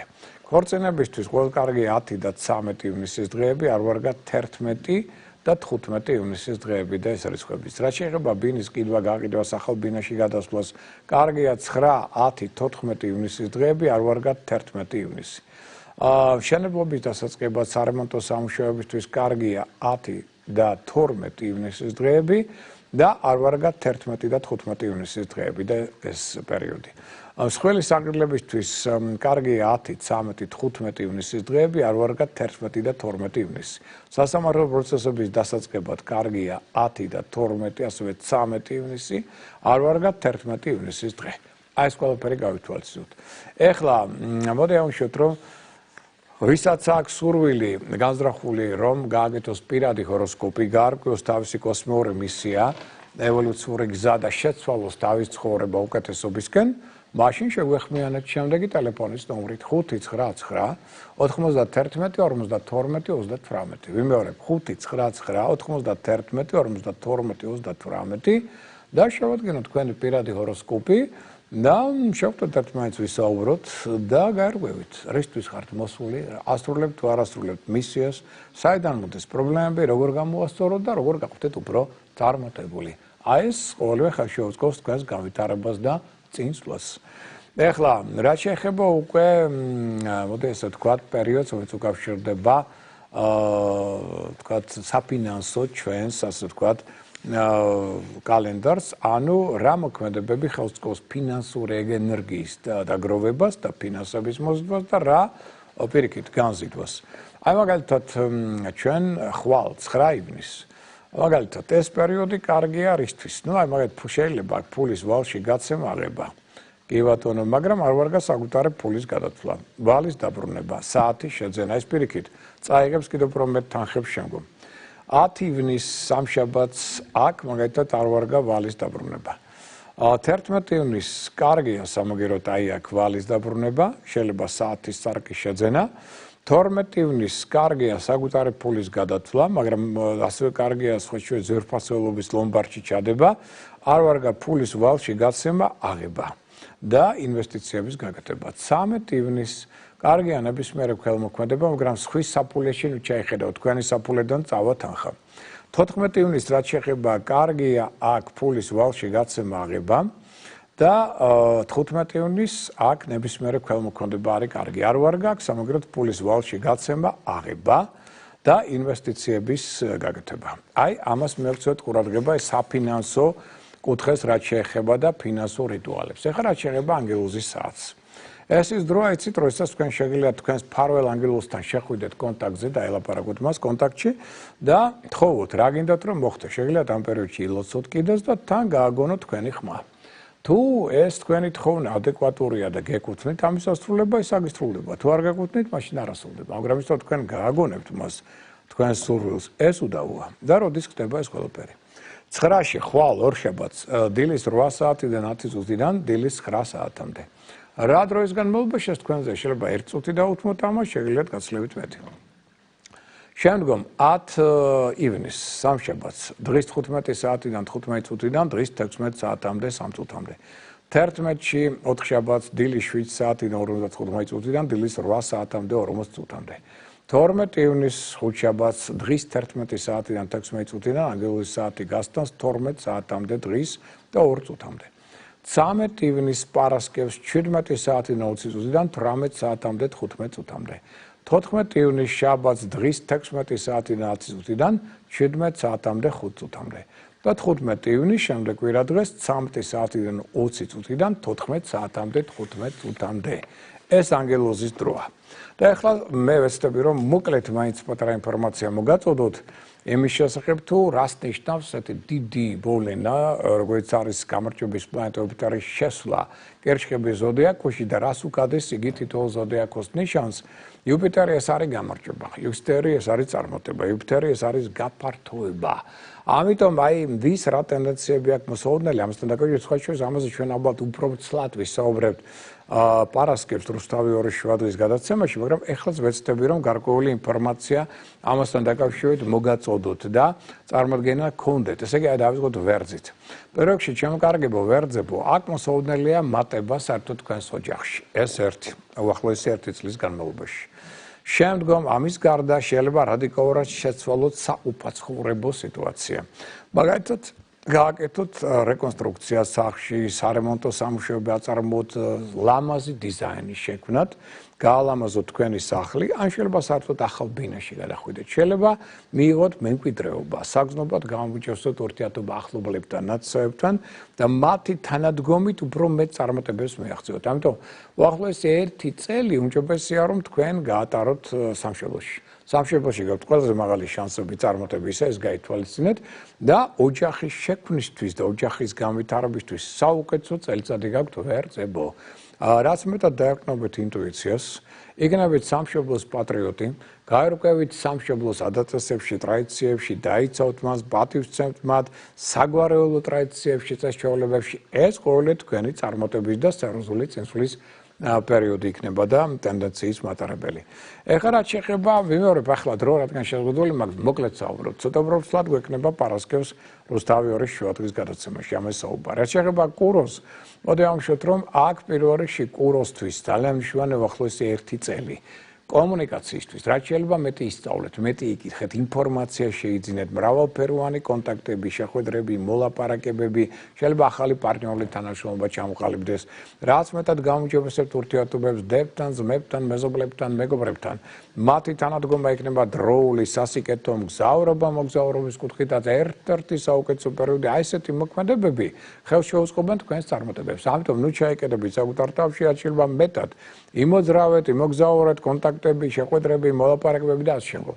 Speaker 1: ქორწინებისთვის ყოველ კარგია 10 და 13 ივნისის დღეები, არ ვარგა 11 და 15 ივნისის დღეები და ეს არის ხვების. რაც შეეხება ბინის კიდვა-გაყიდვას, ახალ ბინაში გადასვლას, კარგია 9, 10, 14 ივნისის დღეები, არ ვარგა 11 ივნისი. მშენებლობის დასაწყებად სარემონტო სამუშაოებისთვის კარგია 10 და 12 ივნისის დღეები და არ ვარგა 11 და 15 ივნისის დღეები და ეს პერიოდი. მსხვილი საგრილებისთვის კარგია 10, 13, 15 ივნისის დღეები, არ ვარგა 11 და 12 ივნისი. სასამართლო პროცესების დასაწყებად კარგია 10 და 12, ასევე 13 ივნისი, არ ვარგა 11 ივნისის დღე. აი ეს ყველაფერი გავითვალისწინოთ. ეხლა მოდი ავუშვათ, რომ ვისაც აქვს სურვილი განზრახული, რომ გააკეთოს პირადი ჰოროსკოპი, გაარკვიოს თავისი კოსმიური მისია, ევოლუციური გზა და შეცვალოს თავის ცხოვრება უკეთესობისკენ, მაშინ შეგვეხმიანეთ შემდეგი ტელეფონის ნომრით 599 91 52 38. ვიმეორებ 599 91 52 38 და შევადგენოთ თქვენი პირადი ჰოროსკოპი და შევხვდეთ ერთმანეთს ვისაუბროთ და გაერკვევით, რისთვის ხართ მოსული, ასრულებთ თუ არ ასრულებთ მისიას, საიდან მოდის პრობლემები, როგორ გამოასწოროთ და როგორ გახვდეთ უფრო წარმატებული. აი ეს ყოველივე ხელშეუწყობს თქვენს განვითარებას და წინსვლას. ეხლა რაც შეეხება უკვე მოდი ესე ვთქვათ პერიოდს, რომელიც უკავშირდება ვთქვათ საფინანსო ჩვენს, ასე ვთქვათ, კალენდარს, ანუ რა მოქმედებები ხელს უწყობს ფინანსური ენერგიის დაგროვებას და ფინანსების მოზიდვას და რა პირიქით განზიდვას. აი მაგალითად ჩვენ ხვალ 9 ივნისს მაგალითად ეს პერიოდი კარგია რისთვის? ნუ აი მაგალითად შეიძლება ფულის ვალში გაცემა აღება. კი ბატონო, მაგრამ არ ვარგა საკუთარი ფულის გადათვლა. ვალის დაბრუნება, საათის შეძენა, ეს პირიქით წაიღებს კიდევ უფრო მეტ თანხებს შემდგომ. 10 ივნისს სამშაბათს აქ მაგალითად არ ვარგა ვალის დაბრუნება. 11 ივნისს კარგია სამაგეროთ აი აქ ვალის დაბრუნება, შეიძლება საათის სარკის შეძენა. 12 ივნის კარგია საკუთარი ფულის გადათვლა, მაგრამ ასევე კარგია სხვა ზვერფასეულობის ლომბარდში ჩადება, არ ვარგა ფულის ვალში გაცემა აღება და ინვესტიციების გაკეთება. 13 ივნის კარგია ნებისმიერი ქველმოქმედება, მაგრამ სხვის საფულეში ნუ ჩაიხედავ თქვენი საფულედან წავა თანხა. 14 ივნის რაც შეეხება კარგია აქ ფულის ვალში გაცემა აღება და 15 ივნის აქ ნებისმიერი ქველმოქმედება არის კარგი. არ ვარგა აქ სამაგრად ფულის ვალში გაცემა აღება და ინვესტიციების გაკეთება. აი ამას მივაქცევთ ყურადღება საფინანსო კუთხეს რაც შეეხება და ფინანსურ რიტუალებს. ეხლა რაც შეეხება ანგელოზის საათს. ეს ის დროა, იცით, როდესაც თქვენ შეგიძლიათ თქვენს ფარველ ანგელოზთან შეხვიდეთ კონტაქტზე და ელაპარაკოთ მას კონტაქტში და თხოვოთ რა გინდათ რომ მოხდეს. შეგიძლიათ ამ პერიოდში ილოცოთ კიდეც და თან გააგონოთ თქვენი ხმა. თუ ეს თქვენი თხოვნა ადეკვატურია და გეკუთვნით ამის ასრულება, ის აგისრულდება. თუ არ გეკუთვნით, მაშინ არ ასრულდება. მაგრამ ისე თქვენ გააგონებთ მას თქვენს სურვილს, ეს უდავოა. და როდის ხდება ეს ყველაფერი? 9-ში ხვალ ორშაბათს დილის 8 საათიდან 10 წუთიდან დილის 9 საათამდე. რა დროის განმავლობაში თქვენზე შეიძლება 1 წუთი დაუთმოთ ამას, შეგიძლიათ გაცლებით მეტი. შემდგომ 10 ივნის სამშაბათს დღის 15 საათიდან 15 წუთიდან დღის 16 საათამდე 3 წუთამდე. 11-ში 4 შაბათს დილის 7 საათიდან 45 წუთიდან დილის 8 საათამდე 40 წუთამდე. 12 ივნის ხუთშაბათს დღის 11 საათიდან 16 წუთიდან ანგელოზის საათი გასტანს 12 საათამდე დღის და 2 წუთამდე. 13 ივნის პარასკევს 17 საათიდან 20 წუთიდან 18 საათამდე 15 წუთამდე. 14 ივნის შაბათს დღის 16 საათიდან 10 წუთიდან 17 საათამდე 5 წუთამდე. და 15 ივნის შემდეგ კვირა დღეს 13 საათიდან 20 წუთიდან 14 საათამდე 15 წუთამდე. ეს ანგელოზის დროა. და ახლა მე ვეცდები რომ მოკლედ მაინც პატარა ინფორმაცია მოგაწოდოთ იმის შესახებ თუ რას ნიშნავს ესეთი დიდი ბოლენა, როგორც არის გამარჯვების პლანეტების არის შესვლა კერჩხების ზოდიაქოში და რას უკადეს იგი თითოეულ ზოდიაქოს ნიშანს. იუპიტერი ეს არის გამარჯვება, იუსტერი ეს არის წარმატება, იუპიტერი ეს არის გაფართოება. ამიტომ აი ვის რა ტენდენციები აქვს მოსაოდნელი ამასთან დაკავშირებით სხვა შორის ამაზე ჩვენ ალბათ უფრო ცლად ვისაუბრებთ პარასკევს რუსთავი ორი შუადღის გადაცემაში, მაგრამ ეხლაც ვეცდები რომ გარკვეული ინფორმაცია ამასთან დაკავშირებით მოგაწოდოთ და წარმოდგენა გქონდეთ. ესე იგი, დავიწყოთ ვერძით. პირველ რიგში, ჩემკარგებო, ვერძებო, აქ მოსაოდნელია მატება საერთოდ თქვენს ოჯახში. ეს ერთი, უახლოესი 1 წლის განმავლობაში. შემდგომ ამის გარდა შეიძლება რადიკალურად შეცვალოთ საუფაცხოვრებო სიტუაცია. მაგალითად, გააკეთოთ რეკონსტრუქცია სახლში, სარემონტო სამუშაოები აწარმოოთ, ლამაზი დიზაინის შექმნათ, გაალამაზოთ თქვენი სახლი, ან შეიძლება საერთოდ ახალ ბინაში გადახვიდეთ. შეიძლება მიიღოთ მემკვიდრეობა, საგრძნობლად გამომიჯოსოთ ურთიერთობა ახლობლებთან, ნაცნობებთან და მათი თანადგომით უფრო მეტ წარმატებებს მიაღწიოთ. ამიტომ უახლოესი 1 წელი უმჯობესია რომ თქვენ გაატაროთ სამშობლოში. სამშობლოში გაქვთ ყველაზე მაღალი შანსები წარმატებისა, ეს გაითვალისწინეთ და ოჯახის შექმნისთვის და ოჯახის განვითარებისთვის საუკეთესო წელიწადი გაქვთ ვერძებო. რაც მეტად დაერკნობეთ ინტუიციას, იქნებით სამშობლოს პატრიოტი, გაერკვევით სამშობლოს ადაწესებში, ტრადიციებში, დაიცავთ მას, პატივსცემთ მათ, საგვარეულო ტრადიციებში, წესჩვეულებებში, ეს ყოველი თქვენი წარმატების და სერიოზული წინსვლის პერიოდი იქნება და ტენდენციის მატარებელი. ეხლა რაც შეეხება, ვიმეორებ ახლა დრო, რადგან შეზღუდული მაქვს, მოკლედ საუბრობთ. ცოტა უფრო ცლად გვექნება პარასკევს რუსთავი ორი შუადღის გადაცემაში ამას საუბარი. რაც შეეხება კუროს, მოდი ავუშვათ, რომ აქ პირველ რიგში კუროსთვის ძალიან მნიშვნელოვანი უახლოესი 1 წელი. კომუნიკაციისთვის, რაც შეიძლება მეტი ისწავლეთ, მეტი იკითხეთ, ინფორმაცია შეიძინეთ, მრავალფეროვანი კონტაქტები, შეხვედრები, მოლაპარაკებები, შეიძლება ახალი პარტნიორული თანამშრომლობა ჩამოყალიბდეს, რაც მეტად გაუმჯობესებთ ურთიერთობებს დებთან, ძმებთან, მეზობლებთან, მეგობრებთან. მათი თანადგომა იქნება დროული, სასიკეთო მგზავრობა, მოგზაურობის კუთხითაც ერთ-ერთი საუკეთესო პერიოდი, აი ესეთი მოქმედებები ხელს შეუწყობენ თქვენს წარმატებებს. ამიტომ ნუ ჩაიკეტებით საკუთარ თავში, რაც შეიძლება მეტად იმოძრავეთ, იმოგზაურეთ, კონტაქტები, შეხვედრები, მოლაპარაკებები და ასე შემდეგ.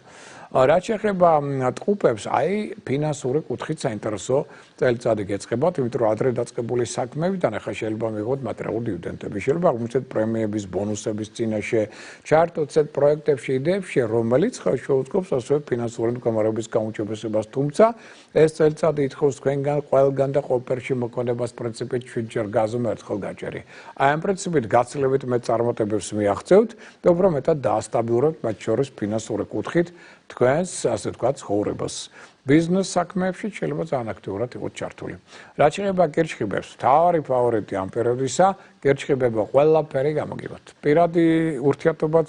Speaker 1: რაც შეეხება ტყუპებს, აი ფინანსური კუთხით საინტერესო წელიწადი გეწყებათ, იმიტომ რომ ადრე დაწყებული საქმეებიდან ახლა შეიძლება მიიღოთ მატერიალური დივიდენდები, შეიძლება აღმოჩნდეთ პრემიების, ბონუსების წინაშე, ჩაერთოთ set პროექტებში, იდეებში, რომელიც შეუწყობს ასევე ფინანსური მდგომარეობის გაუმჯობესებას, თუმცა ეს წელიწადი ითხოვს თქვენგან ყველგან და ყველაფერში მოქმედებას პრინციპით 7 ჯერ გაზომე ერთხელ გაჭერი. აი ამ პრინციპით გაცილებით მეტ წარმატებებს მიაღწევთ და უფრო მეტად დაასტაბილურებთ მათ შორის ფინანსური კუთხით თქვენს, ასე ვთქვათ, ცხოვრებას. ბიზნეს საქმეებში შეიძლება ძალიან აქტიურად იყოთ ჩართული. რაც შეეხება კირჩხიბებს, მთავარი ფავორიტი ამ პერიოდისა კირჩხიბება ყველაფერი გამოგივათ. პირადი ურთიერთობაც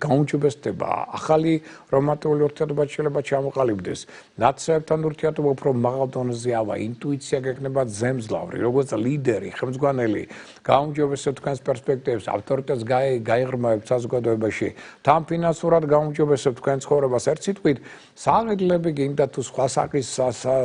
Speaker 1: გაუმჯობესდება, ახალი რომანტიკული ურთიერთობა შეიძლება ჩამოყალიბდეს. ნაცნობთან ურთიერთობა უფრო მაღალ დონეზე ავა, ინტუიცია გექნება ძემძლავრი, როგორც ლიდერი, ხელმძღვანელი, გაუმჯობესებთ თქვენს პერსპექტივებს, ავტორიტეტს გაიღრმავებთ საზოგადოებაში, თან ფინანსურად გაუმჯობესებთ თქვენ ცხოვრებას. ერთ სიტყვით, საყიდლები გინდა თუ სხვა საკის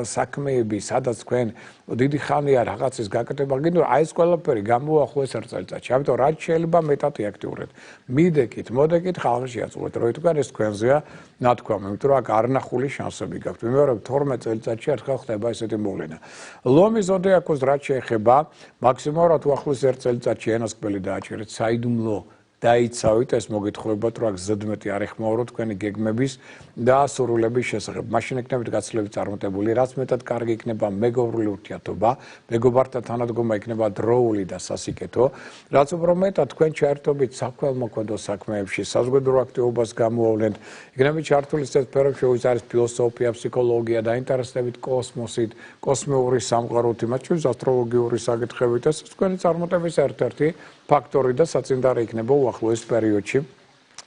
Speaker 1: საქმეები, სადაც თქვენ დიდი ხანია რაღაცის გაკეთება გინდა, აი ეს ყველაფერი გამოუახლოეს ერთ წელიწადში. ამიტომ რაც შეიძლება მეტად აქტიურეთ. მიდეკით, მოდეკით, ხალხი შეაწყვეტ, რომ თქვენ ეს თქვენზეა ნათქვამი, იმიტომ რომ აქ არნახული შანსები გაქვთ. ვიმეორებ 12 წელიწადში ერთხელ ხდება ესეთი მოვლენა. ლომის ზოდიაქოს რაც შეეხება, მაქსიმალურად უახლოეს ერთ წელიწადში ენასკბელი დააჭერეთ, საიდუმლო დაიცავით ეს მოგეთხოვებათ, რომ აქ ზედმეტი არ ეხმაუროთ თქვენი გეგმების და სურვილების შესახებ. მაშინ იქნებით გაცილებით წარმატებული, რაც მეტად კარგი იქნება მეგობრული ურთიერთობა, მეგობართან თანადგომა იქნება დროული და სასიკეთო, რაც უფრო მეტად თქვენ ჩაერთობით საქველმოქმედო საქმეებში, საზოგადოებრივ აქტივობას გამოავლენთ, იქნებით ჩართული ისეთ სფეროებში, როგორც არის ფილოსოფია, ფსიქოლოგია, დაინტერესდებით კოსმოსით, კოსმიური სამყაროთი, მათ შორის ასტროლოგიური საკითხებით, ეს თქვენი წარმატების ერთ-ერთი ფაქტორი და საწინდარი იქნება უახლოეს პერიოდში.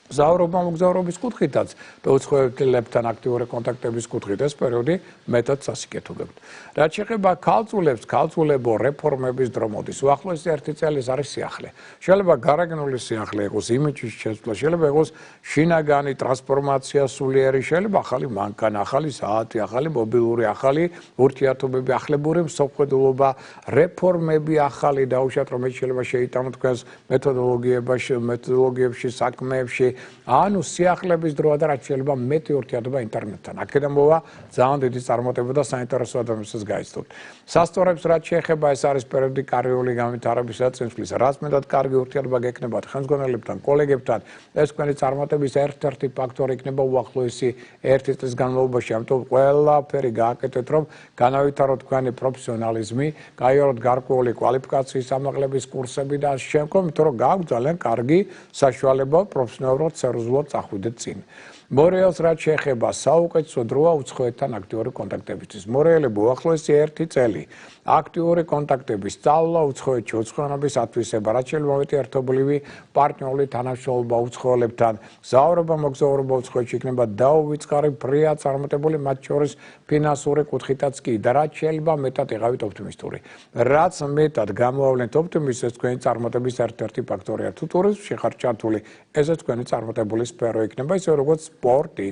Speaker 1: მგზავრობა მოგზაურობის კუთხითაც და უცხოელებთან აქტიური კონტაქტების კუთხით ეს პერიოდი მეტად სასიკეთო გებთ. რაც შეეხება ქალწულებს, ქალწულებო რეფორმების დრო მოდის. უახლოესი ერთი წელი არის სიახლე. შეიძლება გარეგნული სიახლე იყოს, იმიჯის შეცვლა, შეიძლება იყოს შინაგანი ტრანსფორმაცია სულიერი, შეიძლება ახალი მანქანა, ახალი საათი, ახალი მობილური, ახალი ურთიერთობები, ახლებური მსოფლმხედველობა, რეფორმები ახალი დაუშვათ, რომელიც შეიძლება შეიტანო თქვენს მეთოდოლოგიებში, საქმეებში. ანუ სიახლების დროა და რაც შეიძლება მეტი ურთიერთობა ინტერნეტთან. აქედან მოვა ძალიან დიდი წარმატება და საინტერესო ადამიანებს გაიცნობთ. სასწორებს რაც შეეხება, ეს არის პერიოდი კარიერული განვითარებისა და წინსვლის. რაც მეტად კარგი ურთიერთობა გექნებათ ხელმძღვანელებთან, კოლეგებთან, ეს თქვენი წარმატების ერთ-ერთი ფაქტორი იქნება უახლოესი 1 წლის განმავლობაში. ამიტომ ყველაფერი გააკეთეთ, რომ განავითაროთ თქვენი პროფესიონალიზმი, გაიაროთ გარკვეული კვალიფიკაციის ამაღლების კურსები და შემდგომ, იმიტომ რომ გააქვთ ძალიან კარგი საშუალება პროფესიონალურად სერიოზულად წახვიდეთ წინ. მორიელს რაც შეეხება, საუკეთესო დროა უცხოეთთან აქტიური კონტაქტებისთვის. მორიელები უახლოესი 1 წელი აქტიური კონტაქტები, სწავლა უცხოეთში, უცხოენობის ათვისება, რაც შეიძლება მეტი ერთობლივი პარტნიორული თანამშრომლობა უცხოელებთან, მგზავრობა მოგზაურობა უცხოეთში იქნება დაუვიწყარი, ბრია წარმატებული, მათ შორის ფინანსური კუთხითაც კი და რაც შეიძლება მეტად იყავით ოპტიმისტური. რაც მეტად გამოავლენთ ოპტიმიზმს, ეს თქვენი წარმატების ერთ-ერთი ფაქტორია. თუ ტურიზმში ხართ ჩართული, ესეც თქვენი წარმატებული სფერო იქნება, ისე როგორც სპორტი.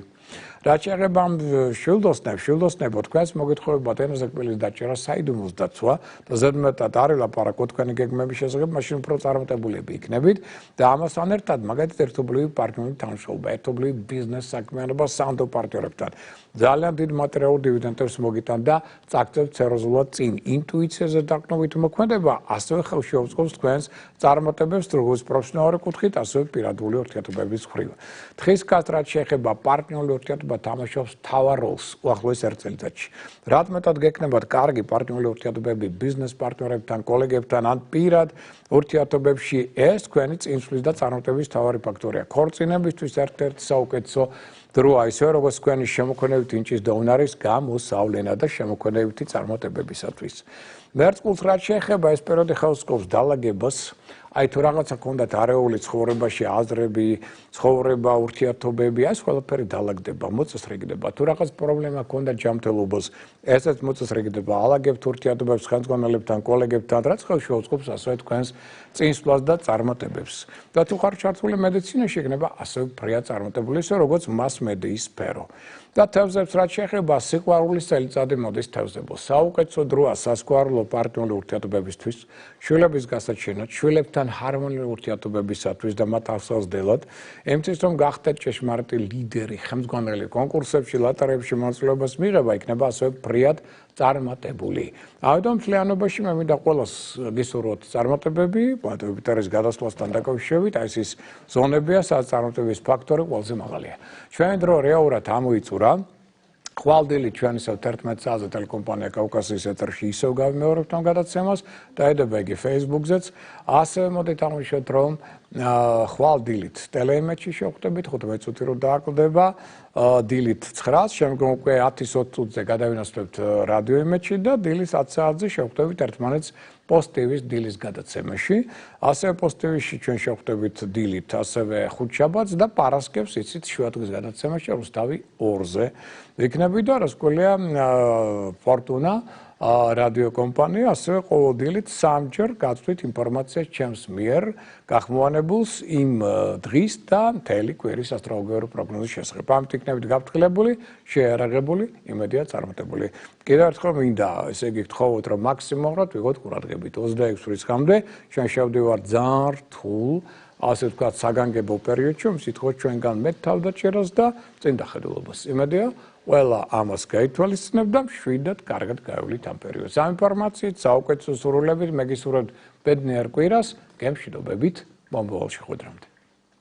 Speaker 1: რაც შეეხება შვილდოსნებო, თქვენს მოგეთხოვებათ ენაზე კბილის დაჭერა, საიდუმლოს დაცვა და ზედმეტად არ ელაპარაკოთ თქვენი გეგმების შესახებ, მაშინ უფრო წარმატებულები იქნებით და ამასთან ერთად მაგალითად ერთობლივი პარტნიორული თანამშრომლობა, ერთობლივი ბიზნეს საქმიანობა სანდო პარტნიორებთან. ძალიან დიდ მატერიალურ დივიდენდებს მოგიტან და წაგწევთ სერიოზულად წინ. ინტუიციაზე დაყრდნობით მოქმედება ასევე ხელს შეუწყობს თქვენს წარმატებებს, როგორც პროფესიონალური კუთხით, ასევე პირადული ურთიერთობების მხრივ. თხის კასტრად შეეხება პარტნიორული ურთიერთობა თამაშობს მთავარ როლს უახლოეს 1 წელიწადში. რაც მეტად გექნებათ კარგი პარტნიორული ურთიერთობები ბიზნეს პარტნიორებთან, კოლეგებთან ან პირად ურთიერთობებში, ეს თქვენი წინსვლის და წარმატების მთავარი ფაქტორია. ქორწინებისთვის ერთ-ერთი საუკეთესო დროა, ისე როგორც თქვენი შემოქმედებითი ინჭის და უნარის გამოსავლენა და შემოქმედებითი წარმატებებისათვის. მერწყულს რაც შეეხება, ეს პერიოდი ხელს უწყობს დალაგებას. აი თუ რაღაცა გქონდათ არეული ცხოვრებაში, აზრები, ცხოვრება, ურთიერთობები, ეს ყველაფერი დალაგდება, მოწესრიგდება. თუ რაღაც პრობლემა გქონდათ ჯანმრთელობას, ესეც მოწესრიგდება, ალაგებთ ურთიერთობებს ხელმძღვანელებთან, კოლეგებთან, რაც ხელს შეუწყობს ასევე თქვენს წინსვლას და წარმატებებს. და თუ ხართ ჩართული მედიცინაში, იქნება ასევე ბრია წარმატებული, ისე როგორც მას მედიის სფერო. და თევზებს რაც შეეხება სიყვარულის წელიწადი მოდის თევზებო. საუკეთესო დროა სასიყვარულო პარტნიორული ურთიერთობებისთვის, შვილების გასაჩენად, შვილებთან ჰარმონიული ურთიერთობებისათვის და მათ აღსავსდელად, იმისთვის რომ გახდეთ ჭეშმარიტი ლიდერი, ხელმძღვანელი კონკურსებში, ლოტარიებში მონაწილეობას მიღება იქნება ასევე ფრიად წარმატებული. ამიტომ მთლიანობაში მე მინდა ყველას გისურვოთ წარმატებები, პატივით არის გადასვლასთან დაკავშირებით, აი ეს ზონებია, სადაც წარმატების ფაქტორი ყველაზე მაღალია. ჩვენი დრო რეალურად ამოიწურა. ხვალდილი ჩვენ ისევ 11 საათზე ტელეკომპანია კავკასიის ეთერში ისევ გავიმეორებთ ამ გადაცემას და ედება იგი Facebook-ზეც. ასევე მოდით აღნიშნოთ, რომ ხვალდილით ტელეიმედში შევხვდებით 15 წუთი რო დააკლდება, დილით 9-ს, შემდგომ უკვე 10-20 წუთზე გადავინაცვლებთ რადიო იმედში და დილის 10 საათზე შევხვდებით ერთმანეთს პოსტ-ტივის დილის გადაცემაში. ასევე პოსტ-ტივიში ჩვენ შევხვდებით დილით, ასევე ხუთშაბათს და პარასკევს იცით შუადღის გადაცემაში რუსთავი 2-ზე. იქნება და რასკოლია ფორტუნა რადიო კომპანია ასევე ყოველ დილით 3-ჯერ გაწვით ინფორმაციას ჩემს მიერ გახმოვანებულს იმ დღის და მთელი კვირის ასტროლოგიური პროგნოზის შესახებ. ამით იქნებით გაფრთხილებული, შეიარაღებული, იმედია წარმატებული. კიდევ ერთხელ მინდა ესე იგი გთხოვოთ, რომ მაქსიმალურად ვიღოთ ყურადღებით 26 რიცხვამდე, ჩვენ შევდივართ ძალიან რთულ, ასე ვთქვათ, საგანგებო პერიოდში, რომ სიტყვით ჩვენგან მეტ თავდაჭერას და წინ დახედულობას. იმედია ყველა ამას გაითვალისწინებ და მშვიდად კარგად გაივლით ამ პერიოდს. ამ ინფორმაციით, საუკეთესო სურვილებით, მე გისურვებთ ბედნიერ კვირას, გემშვიდობებით, მომავალ შეხვედრამდე.